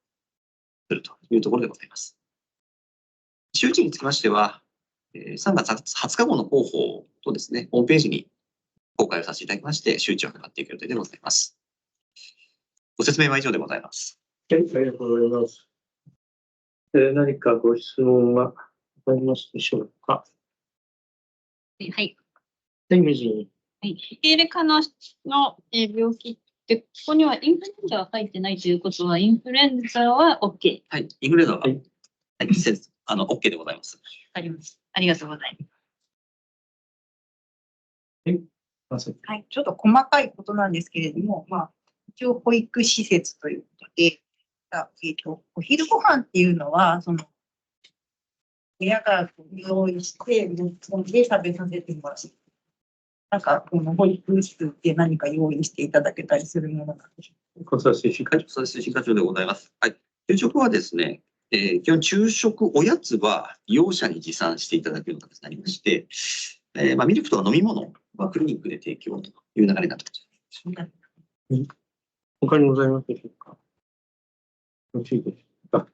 するというところでございます。周知につきましては、3月20日後の広報とですね、ホームページに公開をさせていただきまして、周知を図っていく予定でございます。ご説明は以上でございます。はい、ありがとうございます。何かご質問はありますでしょうか。はい。はい、名人。はい。受け入れ可能の病気って、ここにはインフルエンザは書いてないということは、インフルエンザは OK。はい、インフルエンザは、はい、OK でございます。わかります。ありがとうございます。はい、ちょっと細かいことなんですけれども、一応保育施設ということで、お昼ご飯っていうのは、親が用意して、で食べさせてもらう。なんか、この保育室って何か用意していただけたりするものなんでしょうか。子育て推進課長でございます。はい。昼食はですね、基本昼食、おやつは利用者に持参していただくような形になりまして、ミルクとか飲み物はクリニックで提供という流れになっています。他にございますでしょうか。よろしいですか。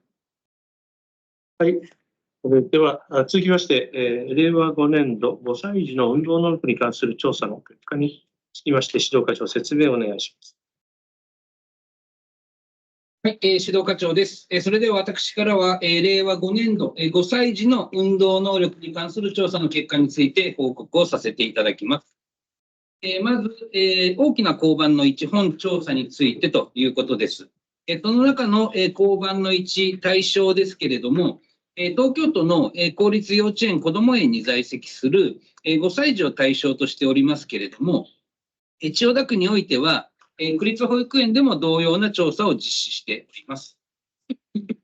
はい。それでは、続きまして、令和5年度5歳児の運動能力に関する調査の結果につきまして、指導課長、説明をお願いします。はい、指導課長です。それでは私からは、令和5年度5歳児の運動能力に関する調査の結果について報告をさせていただきます。まず、大きな交番の1本調査についてということです。その中の交番の1対象ですけれども、東京都の公立幼稚園こども園に在籍する5歳児を対象としておりますけれども、千代田区においては、区立保育園でも同様な調査を実施しております。失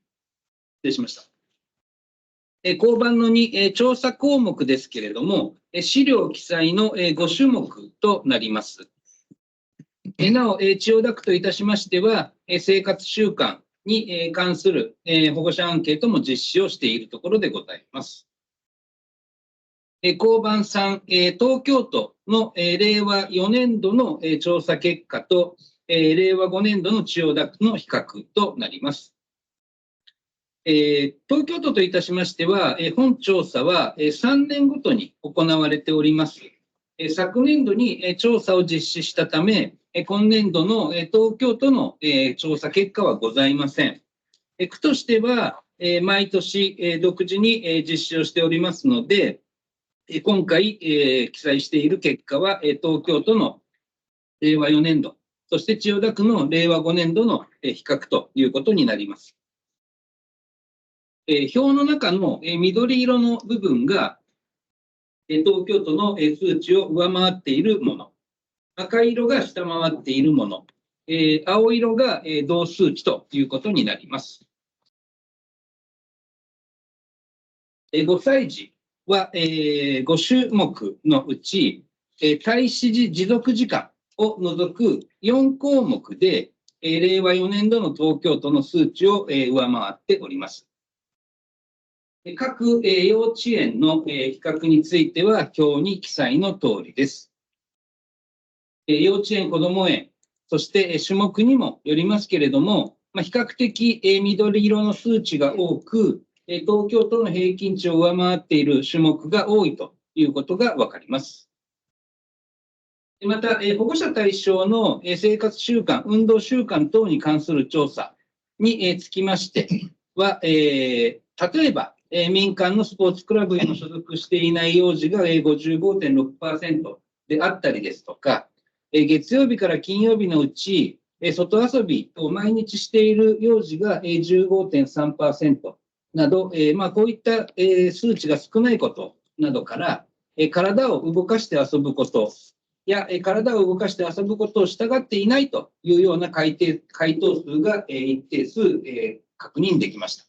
礼しました。交番の2、調査項目ですけれども、資料記載の5種目となります。なお、千代田区といたしましては、生活習慣に関する保護者アンケートも実施をしているところでございます。交番3、東京都の令和4年度の調査結果と令和5年度の千代田区の比較となります。東京都といたしましては、本調査は3年ごとに行われております。昨年度に調査を実施したため、今年度の東京都の調査結果はございません。区としては、毎年独自に実施をしておりますので、今回記載している結果は東京都の令和4年度、そして千代田区の令和5年度の比較ということになります。表の中の緑色の部分が東京都の数値を上回っているもの、赤色が下回っているもの、青色が同数値ということになります。5歳児は5種目のうち、待機時持続時間を除く4項目で、令和4年度の東京都の数値を上回っております。各幼稚園の比較については、表に記載の通りです。幼稚園、こども園、そして種目にもよりますけれども、比較的緑色の数値が多く、東京都の平均値を上回っている種目が多いということがわかります。また、保護者対象の生活習慣、運動習慣等に関する調査につきましては、例えば、民間のスポーツクラブへの所属していない幼児が55.6% であったりですとか、月曜日から金曜日のうち、外遊びを毎日している幼児が15.3% など、こういった数値が少ないことなどから、体を動かして遊ぶことや、体を動かして遊ぶことを従っていないというような回答数が一定数確認できました。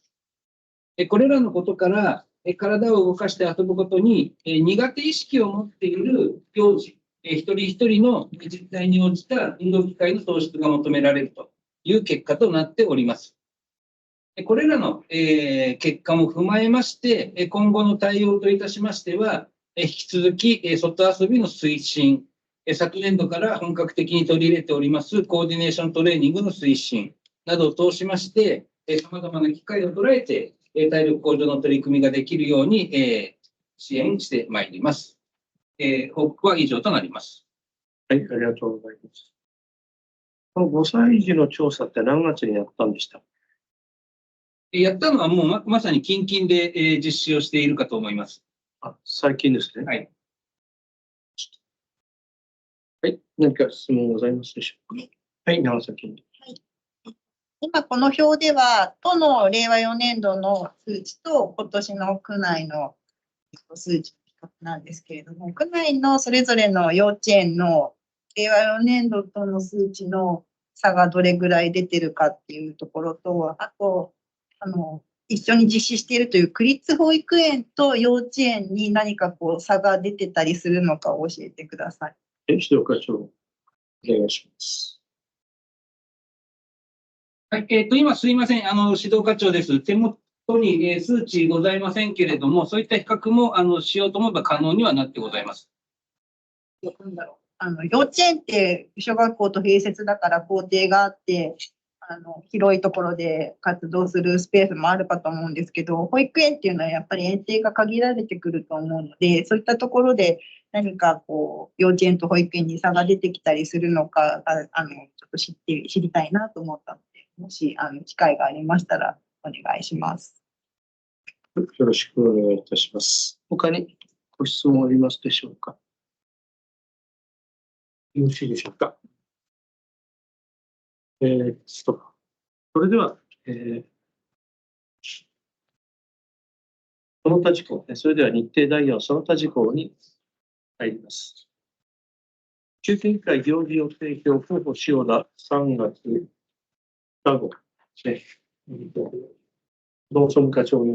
これらのことから、体を動かして遊ぶことに苦手意識を持っている幼児、一人一人の実態に応じた運動機会の創出が求められるという結果となっております。これらの結果も踏まえまして、今後の対応といたしましては、引き続き外遊びの推進、昨年度から本格的に取り入れておりますコーディネーショントレーニングの推進などを通しまして、さまざまな機会を捉えて、体力向上の取り組みができるように、支援してまいります。報告は以上となります。はい、ありがとうございます。この5歳児の調査って何月にやったんでした？やったのはもうまさに近々で、実施をしているかと思います。最近ですね。はい。はい、何か質問ございますでしょうか。はい、長崎に。今この表では、都の令和4年度の数値と今年の区内の数値なんですけれども、区内のそれぞれの幼稚園の令和4年度との数値の差がどれぐらい出てるかっていうところと、あと、一緒に実施しているという区立保育園と幼稚園に何かこう差が出てたりするのかを教えてください。指導課長、お願いします。はい、今すいません、指導課長です。手元に、数値ございませんけれども、そういった比較もしようと思えば可能にはなってございます。幼稚園って小学校と併設だから校庭があって、広いところで活動するスペースもあるかと思うんですけど、保育園っていうのはやっぱり園庭が限られてくると思うので、そういったところで何かこう幼稚園と保育園に差が出てきたりするのか、ちょっと知りたいなと思ったので、もし機会がありましたらお願いします。よろしくお願いいたします。他にご質問ありますでしょうか。よろしいでしょうか。それでは、その他事項、それでは日程第4その他事項に入ります。中堅委員会行事予定表候補塩田3月2号ですね。子ども総務課長。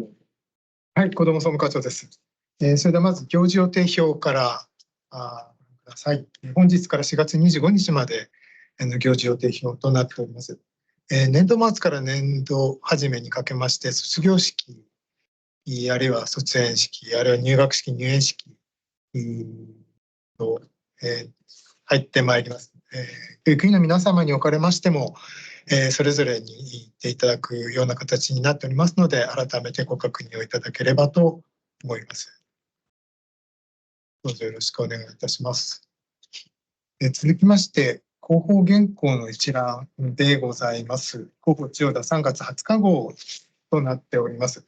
はい、子ども総務課長です。それではまず行事予定表からご覧ください。本日から4月25日まで行事予定表となっております。年度末から年度始めにかけまして、卒業式、あるいは卒園式、あるいは入学式、入園式と、入ってまいります。教育委員の皆様におかれましても、それぞれに言っていただくような形になっておりますので、改めてご確認をいただければと思います。どうぞよろしくお願いいたします。続きまして、広報原稿の一覧でございます。広報千代田3月20日号となっております。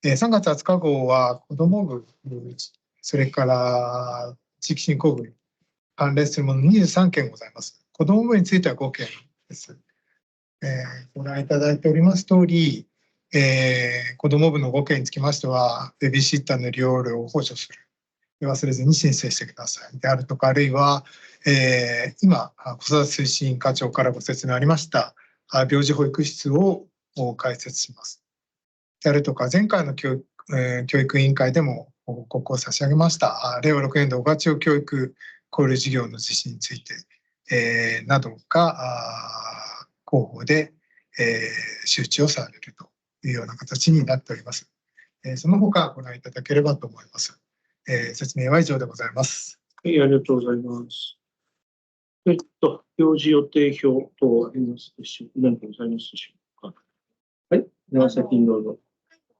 3月20日号は子ども部、それから地域振興部に関連するもの23件ございます。子ども部については5件です。ご覧いただいております通り、子ども部の5件につきましては、ベビーシッターの利用料を補助する。忘れずに申請してくださいであるとか、あるいは、今、子育て推進課長からご説明ありました、病児保育室を開設します。であるとか、前回の教育委員会でも報告を差し上げました、令和6年度小勝教育交流事業の実施について、などが広報で、周知をされるというような形になっております。その他ご覧いただければと思います。説明は以上でございます。はい、ありがとうございます。行事予定表等ありますでしょうか。何かございますでしょうか。はい、長崎にどうぞ。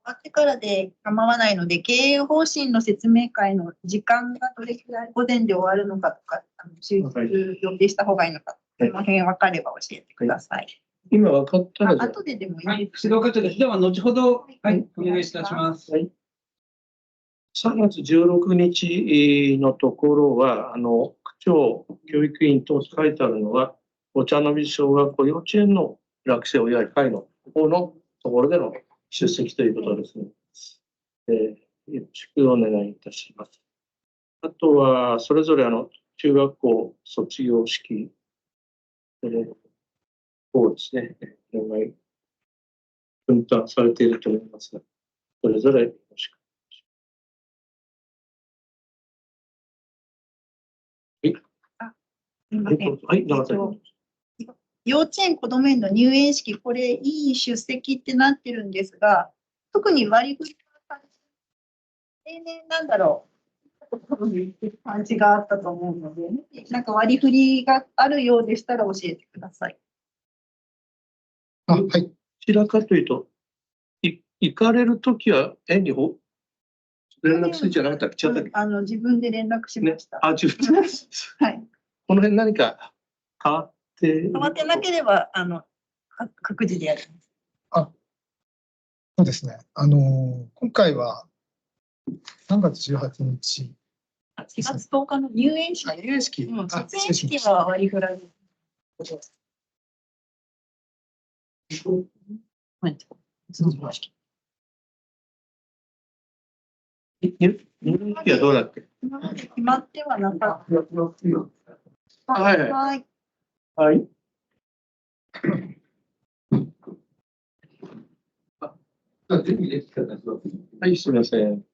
わってからで構わないので、経営方針の説明会の時間がどれくらい午前で終わるのかとか、集中予定した方がいいのか、その辺分かれば教えてください。今分かったら、後ででもいいはい、です指導課長です。では、後ほど、はい、お願いいたします。はい。3月16日のところは、区長、教育委員と書いてあるのは、お茶の水小学校幼稚園の落成親会の方のところでの出席ということですね。よろしくお願いいたします。あとは、それぞれ中学校卒業式、そうですね、分担されていると思いますが、それぞれよろしく。はい、長崎。幼稚園子ども園の入園式、これ、いい出席ってなってるんですが、特に割り振りが例年なんだろう、感じがあったと思うので、なんか割り振りがあるようでしたら教えてください。はい。どちらかというと、行かれるときは園に連絡するんじゃなかったっけ？自分で連絡しました。自分で。はい。この辺何か変わってなければ、各自でやります。そうですね。今回は3月18日。4月10日の入園式。入園式。卒園式は割り振られる。入園式はどうだっけ？今まで決まってはなかった。はいはい。はい。はい。はい、すみません。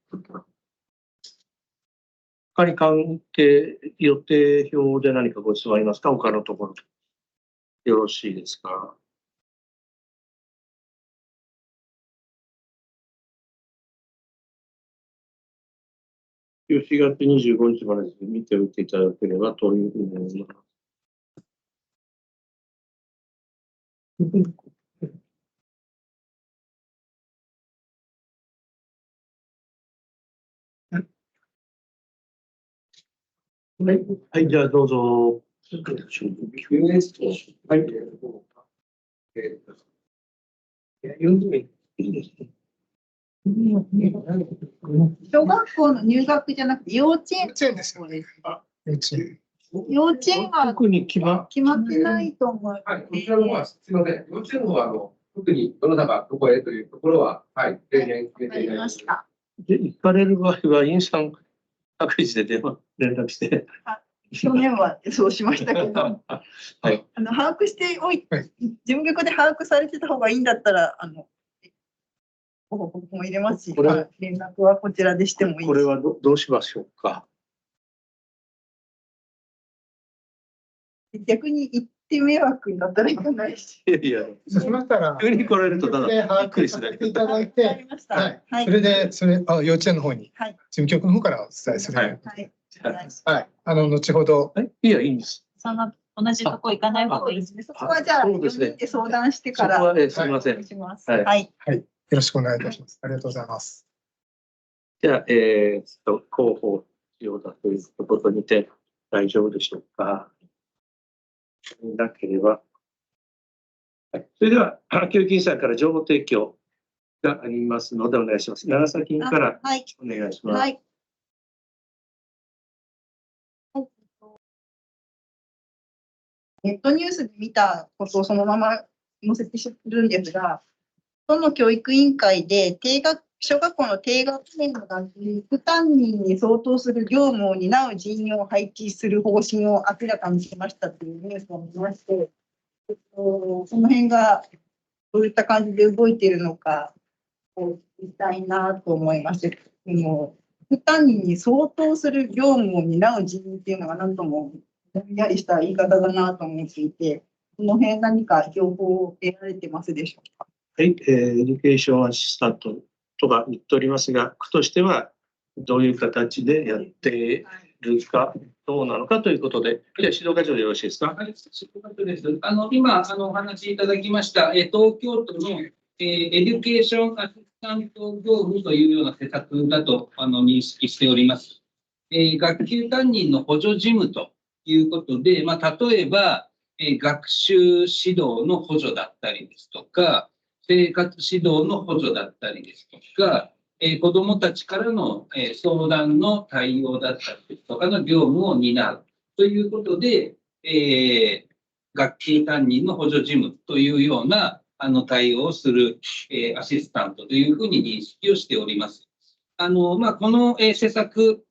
他に関係、予定表で何かご質問ありますか？他のところ。よろしいですか？4月25日まで見ておいていただければというふうに思います。はい、はい、じゃあどうぞ。はい。小学校の入学じゃなくて幼稚園ですよね。幼稚園。幼稚園は特に決まってないと思います。こちらの方は、すみません。幼稚園の方は、特にどなたがどこへというところは、はい、例年決めていただきました。で、行かれる場合は、院さん、各自で連絡して。去年はそうしましたけど、はい、把握しておいて、事務局で把握されてた方がいいんだったら、ご報告も入れますし、連絡はこちらでしてもいいです。これはどうしましょうか。逆に行って迷惑になったらいけないし。いやいや、そうしましたら、急に来られるとただびっくりする。いただいて、はい、それで、幼稚園の方に、事務局の方からお伝えする。はい。はい。後ほど。いや、いいんです。その同じとこ行かない方がいいですね。そこはじゃあ、4人で相談してから。そこはすみません。はい。はい。よろしくお願いいたします。ありがとうございます。じゃあ、広報しようだということにて大丈夫でしょうか。なければ。はい。それでは、教育委員さんから情報提供がありますのでお願いします。長崎委員からお願いします。はい。ネットニュースで見たことをそのまま載せてるんですが、都の教育委員会で小学校の低学年の学級に副担任に相当する業務を担う人員を配置する方針を明らかにしましたというニュースを見まして、その辺がどういった感じで動いているのかを聞きたいなと思いまして、副担任に相当する業務を担う人員っていうのが何ともぼんやりした言い方だなと思っていて、この辺何か情報を得られてますでしょうか。はい、エデュケーションアシスタントとか言っておりますが、区としてはどういう形でやっているか、どうなのかということで、じゃあ指導課長でよろしいですか。はい、指導課長です。今お話しいただきました、東京都のエデュケーションアシス担当業務というような施策だと認識しております。学級担任の補助事務ということで、例えば、学習指導の補助だったりですとか、生活指導の補助だったりですとか、子どもたちからの相談の対応だったりですとかの業務を担うということで、学級担任の補助事務というような対応をするアシスタントというふうに認識をしております。この施策、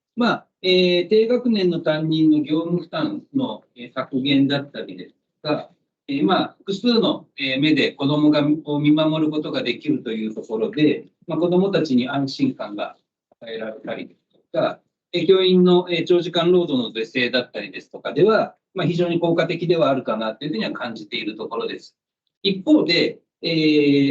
低学年の担任の業務負担の削減だったりですとか、複数の目で子どもを見守ることができるというところで、子どもたちに安心感が与えられたりですとか、教員の長時間労働の是正だったりですとかでは、非常に効果的ではあるかなというふうには感じているところです。一方で、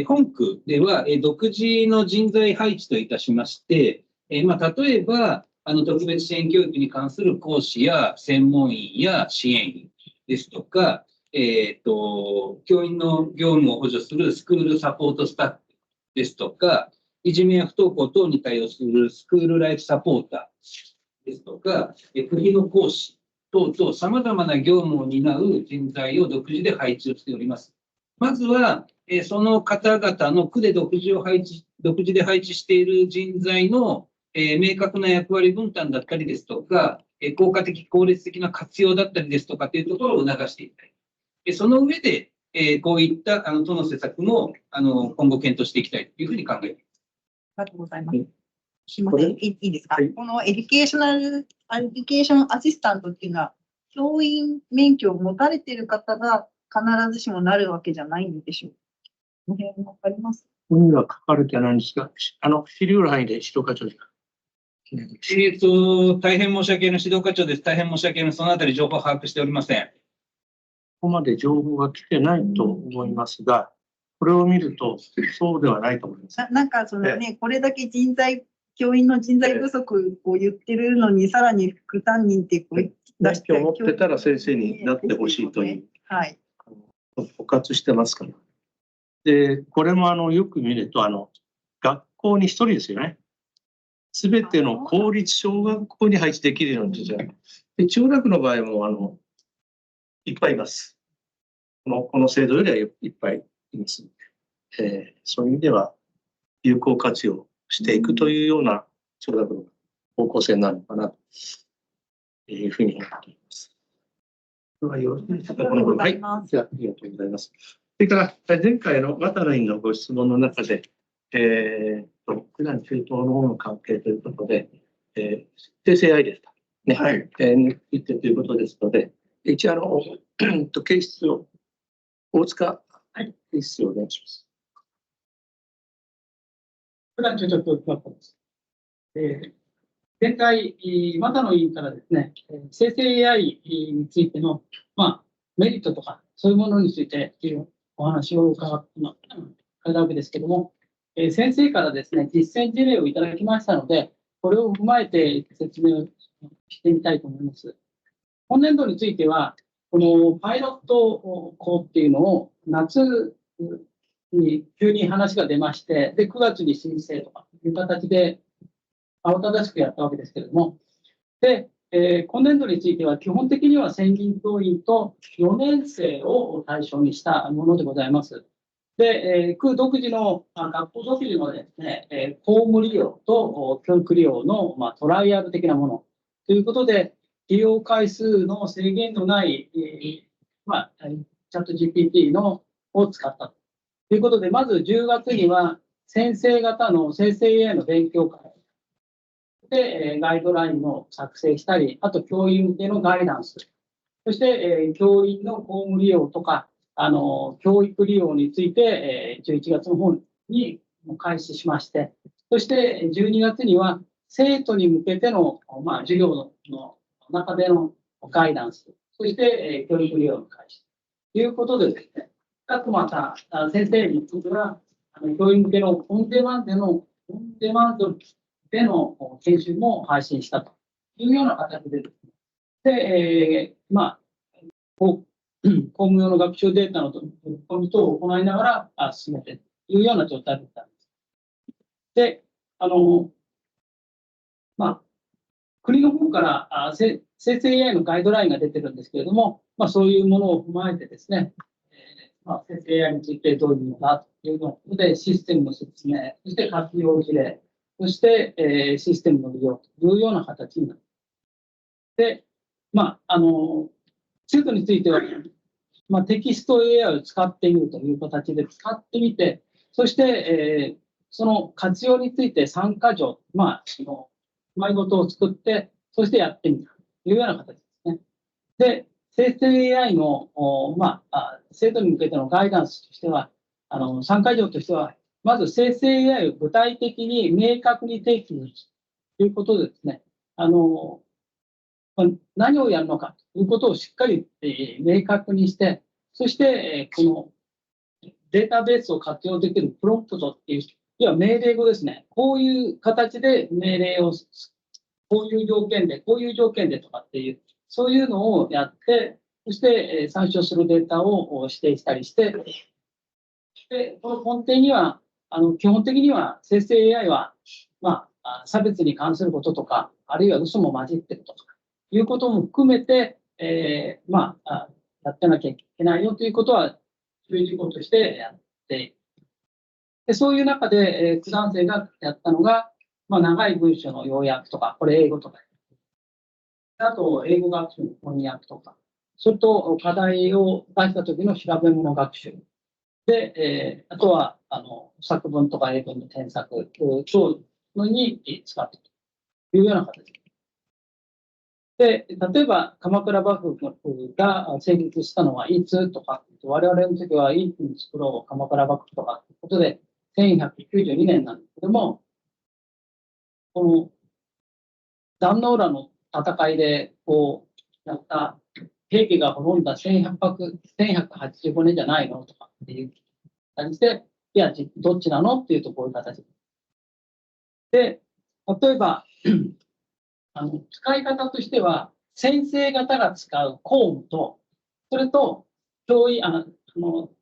本区では独自の人材配置といたしまして、例えば特別支援教育に関する講師や専門員や支援員ですとか、教員の業務を補助するスクールサポートスタッフですとか、いじめや不登校等に対応するスクールライフサポーターですとか、国の講師等々、さまざまな業務を担う人材を独自で配置をしております。まずは、その方々の区で独自で配置している人材の、明確な役割分担だったりですとか、効果的、効率的な活用だったりですとかというところを促していきたい。その上で、こういった都の施策も今後検討していきたいというふうに考えています。ありがとうございます。すみません、いいですか。このエデュケーションアシスタントっていうのは、教員免許を持たれている方が必ずしもなるわけじゃないんでしょうか。この辺わかります。ここには書かれてないんですが、知り得る範囲で指導課長ですか。大変申し訳ない、指導課長です。大変申し訳ない、そのあたり情報を把握しておりません。ここまで情報が来てないと思いますが、これを見ると、そうではないと思います。なんかこれだけ教員の人材不足を言ってるのに、さらに副担任って出して免許を持ってたら先生になってほしいという、はい、枯渇してますから。で、これもよく見ると、学校に一人ですよね。すべての公立小学校に配置できるようにじゃで、中学の場合もいっぱいいます。この制度よりはいっぱいいます。そういう意味では有効活用していくというような小学の方向性になるのかなというふうに思っています。これはよろしいですか。はい、ありがとうございます。それから前回の渡野委員のご質問の中で、普段中東の方の関係ということで、生成 AI でした。ね。はい。言ってということですので、一応形質を、大塚、はい、形質をお願いします。普段中東教育学校です。前回、渡野委員からですね、生成 AI についての、メリットとか、そういうものについてお話を伺ったわけですけども、先生からですね、実践事例をいただきましたので、これを踏まえて説明をしてみたいと思います。今年度については、このパイロット校っていうのを夏に急に話が出まして、で、9月に申請とかいう形で慌ただしくやったわけですけれども、で、今年度については基本的には専任教員と4年生を対象にしたものでございます。で、区独自の、学校独自のですね、公務利用と教育利用の、トライアル的なものということで、利用回数の制限のない、チャット GPT を使ったということで、まず10月には先生方の生成 AI の勉強会で、ガイドラインを作成したり、あと教員向けのガイダンス、そして、教員の公務利用とか、教育利用について、11月の方に開始しまして、そして12月には生徒に向けての、授業の中でのガイダンス、そして、教育利用の開始ということでですね、あとまた先生については、教員向けのオンデマンドでの研修も配信したというような形でですね、で、公務用の学習データの取り込み等を行いながら進めてというような状態だったんです。で、国の方から生成 AI のガイドラインが出てるんですけれども、そういうものを踏まえてですね、生成 AI についてどういうのかというので、システムの説明、そして活用事例、そして、システムの利用というような形になる。で、制度については、テキスト AI を使ってみるという形で使ってみて、そして、その活用について3箇条、迷子を作って、そしてやってみたというような形ですね。で、生成 AI の、制度に向けてのガイダンスとしては、3箇条としては、まず生成 AI を具体的に明確に定義するということでですね、何をやるのかということをしっかり、明確にして、そして、このデータベースを活用できるプロンプトっていう、要は命令語ですね。こういう形で命令を、こういう条件で、こういう条件でとかっていう、そういうのをやって、そして参照するデータを指定したりして、で、この根底には、基本的には生成 AI は、差別に関することとか、あるいは嘘も混じってるとか、いうことも含めて、やってなきゃいけないよということは、注意事項としてやっている。で、そういう中で、九段生がやったのが、長い文章の要約とか、これ英語とか、あと、英語学習の翻訳とか、それと課題を出した時の調べ物学習。で、あとは、作文とか英文の添削等のに使っているというような形。で、例えば、鎌倉幕府が成立したのはいつとか、我々の時はいつに作ろう鎌倉幕府とかということで、1192年なんですけども、この壇ノ浦の戦いで、やった平家が滅んだ1185年じゃないのとかっていう感じで、いや、どっちなのっていうとこういう形で、例えば、使い方としては、先生方が使う公務と、それと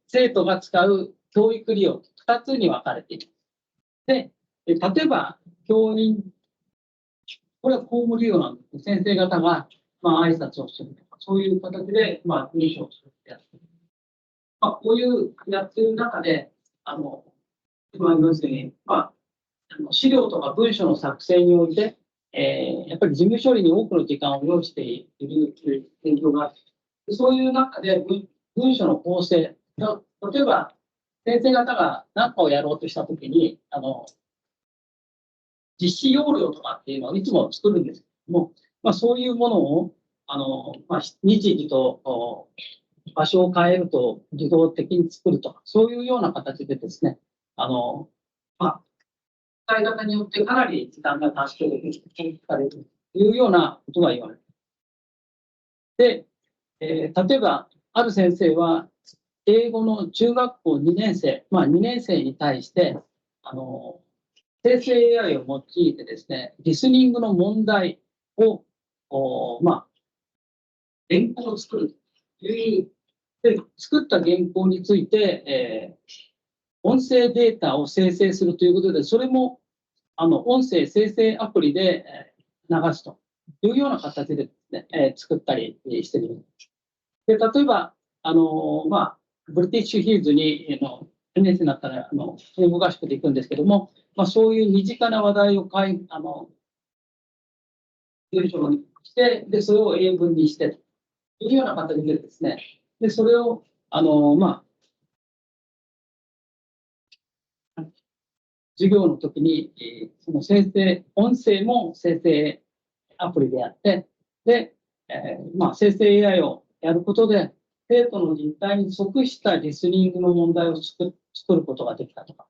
生徒が使う教育利用、2つに分かれている。で、例えば、教員、これは公務利用なんです。先生方が、挨拶をするとか、そういう形で、文章を作ってやっている。こういうやってる中で、要するに、資料とか文書の作成において、やっぱり事務処理に多くの時間を要している勉強がある。そういう中で文書の構成、例えば先生方が何かをやろうとしたときに、実施要領とかっていうのをいつも作るんですけども、そういうものを、日時と場所を変えると自動的に作るとか、そういうような形でですね、使い方によってかなり時間が短縮できる、研究されるというようなことが言われる。で、例えば、ある先生は、英語の中学校2年生、2年生に対して、生成 AI を用いてですね、リスニングの問題を、原稿を作るという、で、作った原稿について、音声データを生成するということで、それも音声生成アプリで流すというような形でですね、作ったりしている。で、例えば、ブリティッシュヒルズに2年生になったら英語合宿で行くんですけども、そういう身近な話題を文章にして、で、それを英文にしてというような形でですね、で、それを授業の時に、その生成、音声も生成アプリでやって、で、生成 AI をやることで、生徒の実態に即したリスニングの問題を作ることができたとか。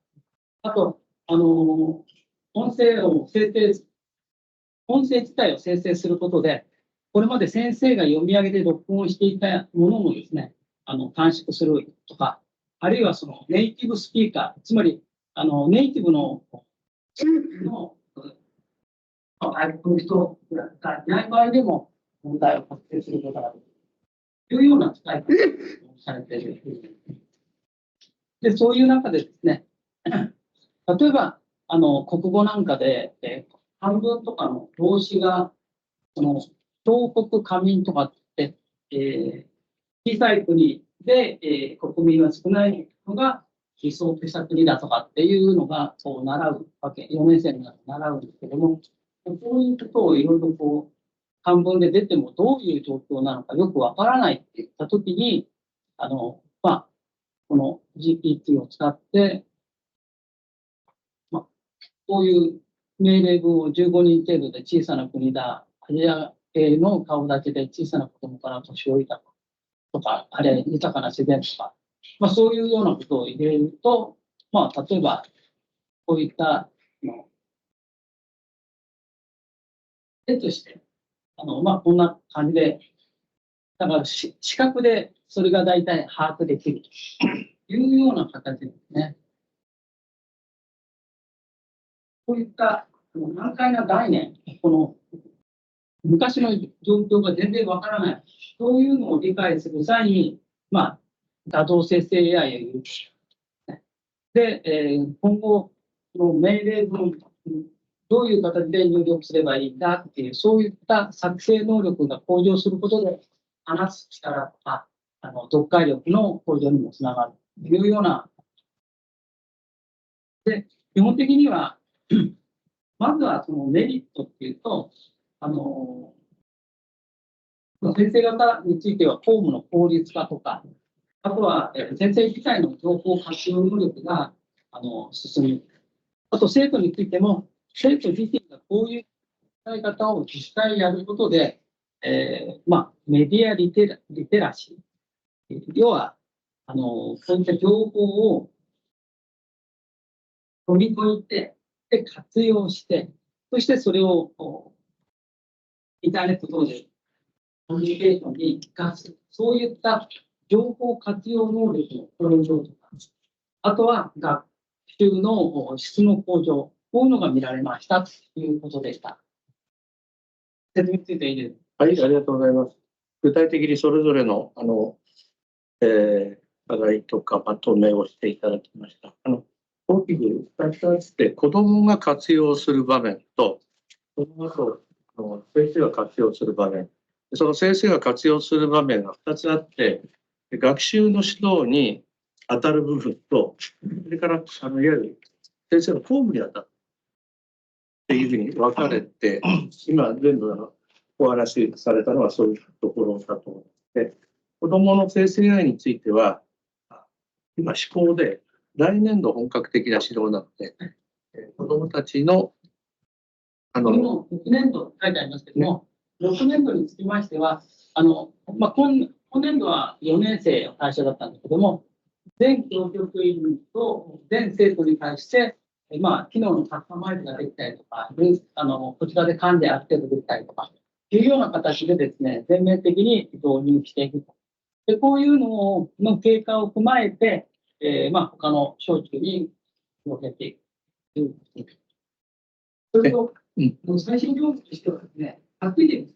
あと、音声自体を生成することで、これまで先生が読み上げて録音していたものもですね、短縮するとか、あるいはそのネイティブスピーカー、つまり、ネイティブの外国の人がいない場合でも問題を発生することができるというような使い方をされている。で、そういう中でですね、例えば、国語なんかで、漢文とかの動詞が、彫刻、仮民とかって、小さい国で、国民は少ないのが理想とした国だとかっていうのが、こう習うわけ、4年生になって習うんですけども、そういうことをいろいろこう、漢文で出てもどういう状況なのかよくわからないって言ったときに、この GPT を使って、こういう命令文を15人程度で小さな国だ、アジア系の顔立ちで小さな子供から年老いたとか、あれ豊かな自然とか、そういうようなことを入れると、例えば、こういった例として、こんな感じで、だから視覚でそれが大体把握できるというような形ですね。こういった難解な概念、この昔の状況が全然わからない、そういうのを理解する際に、画像生成 AI を言う。で、今後、この命令文、どういう形で入力すればいいんだっていう、そういった作成能力が向上することで、話す力とか、読解力の向上にもつながるというような。で、基本的には、まずはそのメリットっていうと、先生方については、公務の効率化とか、あとは先生自体の情報活用能力が進む。あと、生徒についても、生徒自身がこういう使い方を実際やることで、メディアリテラシー、要は、そういった情報を飛び越えて、で活用して、そしてそれをインターネット等でコミュニケーションに生かす、そういった情報活用能力の向上とか、あとは学習の質の向上、こういうのが見られましたということでした。説明についていいですか。はい、ありがとうございます。具体的にそれぞれの課題とかまとめをしていただきました。大きく2つあって、子どもが活用する場面と、その後先生が活用する場面、その先生が活用する場面が2つあって、学習の指導に当たる部分と、それからいわゆる先生の公務に当たるっていうふうに分かれて、今全部お話しされたのはそういうところだと思って、子どもの生成 AI については、今試行で来年度本格的な指導なので、子どもたちの6年度書いてありますけども、6年度につきましては、今年度は4年生の対象だったんですけども、全教職員と全生徒に対して、機能のカスタマイズができたりとか、こちらで管理ある程度できたりとか、いうような形でですね、全面的に導入していくと。で、こういうの経過を踏まえて、他の小中に広げていくということです。それと、最新情報としてはですね、昨日、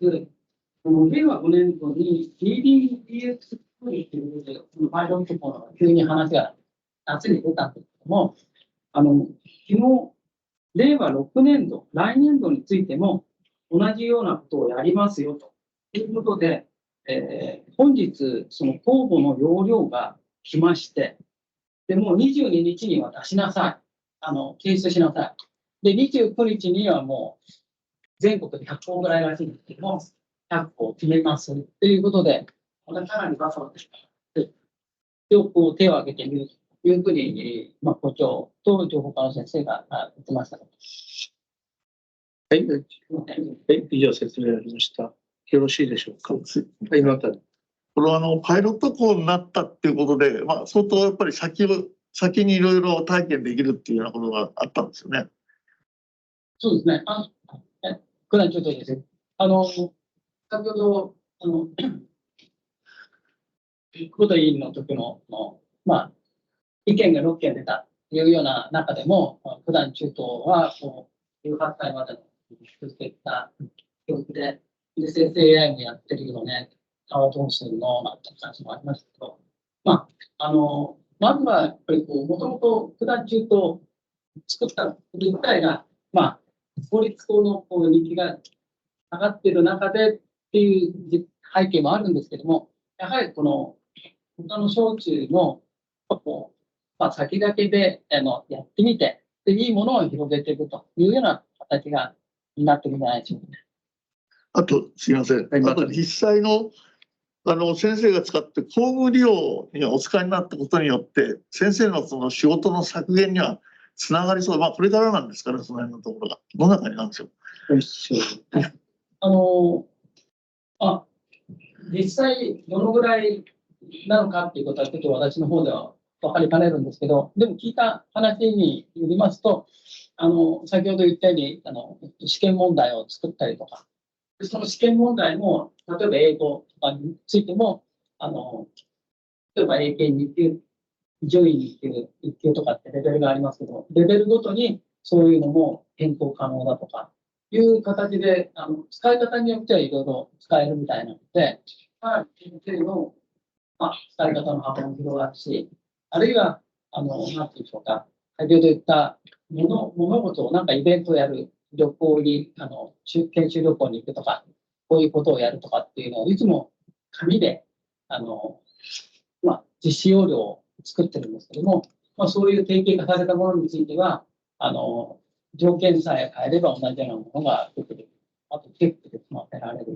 令和5年度に DDDX ということで、このパイロット校の急に話が夏に出たんですけども、昨日、令和6年度、来年度についても同じようなことをやりますよということで、本日、その公募の要領が来まして、でもう22日には出しなさい。提出しなさい。で、29日にはもう全国で100校ぐらいらしいんですけども、100校決めますということで、かなりバサバサしてよく手を挙げてみるというふうに、校長と情報科の先生が言ってました。はい、以上説明ありました。よろしいでしょうか。はい、また。これはパイロット校になったっていうことで、相当やっぱり先にいろいろ体験できるっていうようなことがあったんですよね。そうですね。九段長です。先ほど、久保田委員の時の、意見が6件出たというような中でも、九段中等は18歳までの続けた教育で、生成 AI もやってるよね、顔どうするのなんて話もありましたけど、まずはやっぱりもともと九段中等作ったこと自体が、まあ、公立校のこう人気が上がっている中でっていう背景もあるんですけども、やはりこの他の小中のこう、まあ、先駆けでやってみてで、いいものを広げていくというような形がになってるんじゃないでしょうか。あと、すみません。あと実際の先生が使って工具利用にお使いになったことによって先生のその仕事の削減にはつながりそう。まあこれからなんですから、その辺のところがどんな感じなんでしょう。実際どのぐらいなのかっていうことはちょっと私の方では分かりかねるんですけど、でも聞いた話によりますと、先ほど言ったように試験問題を作ったりとか、その試験問題も例えば英語とかについても例えば英検2級、上位2級、1級とかってレベルがありますけど、レベルごとにそういうのも変更可能だとかいう形で、使い方によってはいろいろ使えるみたいなので、先生の、使い方の幅も広がるし、あるいは、なんていうんでしょうか、先ほど言った物事をなんかイベントをやる、旅行に、研修旅行に行くとか、こういうことをやるとかっていうのをいつも紙で、実施要領を作ってるんですけども、そういう定型化されたものについては、条件さえ変えれば同じようなものが出てくる。あと、チェックで済ませられる。と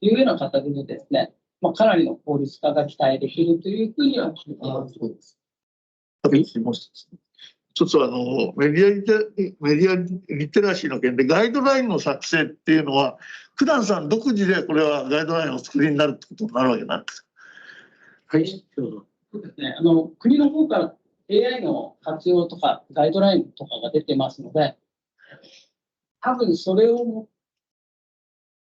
いうような形でですね、かなりの効率化が期待できるというふうには聞いています。一つはメディアリテラシーの件でガイドラインの作成っていうのは、九段さん独自でこれはガイドラインを作りになるってことになるわけなんですか。はい、そうですね。国の方から AI の活用とかガイドラインとかが出てますので、多分それを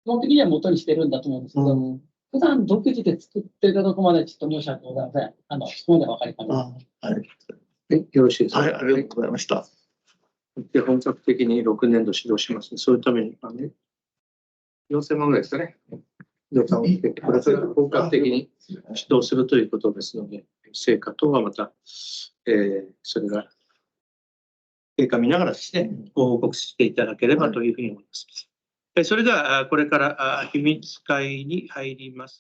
基本的には元にしてるんだと思うんですけど、普段独自で作っていたところまでちょっと申し訳ございません。そこまで分かりかねます。よろしいですか。はい、ありがとうございました。で、本格的に6年度指導します、ね。そういうために、4000万ぐらいですかね。予算をつけて、これから本格的に指導するということですので、成果等はまた、それが経過見ながらですね、ご報告していただければというふうに思います。それでは、これから秘密会に入ります。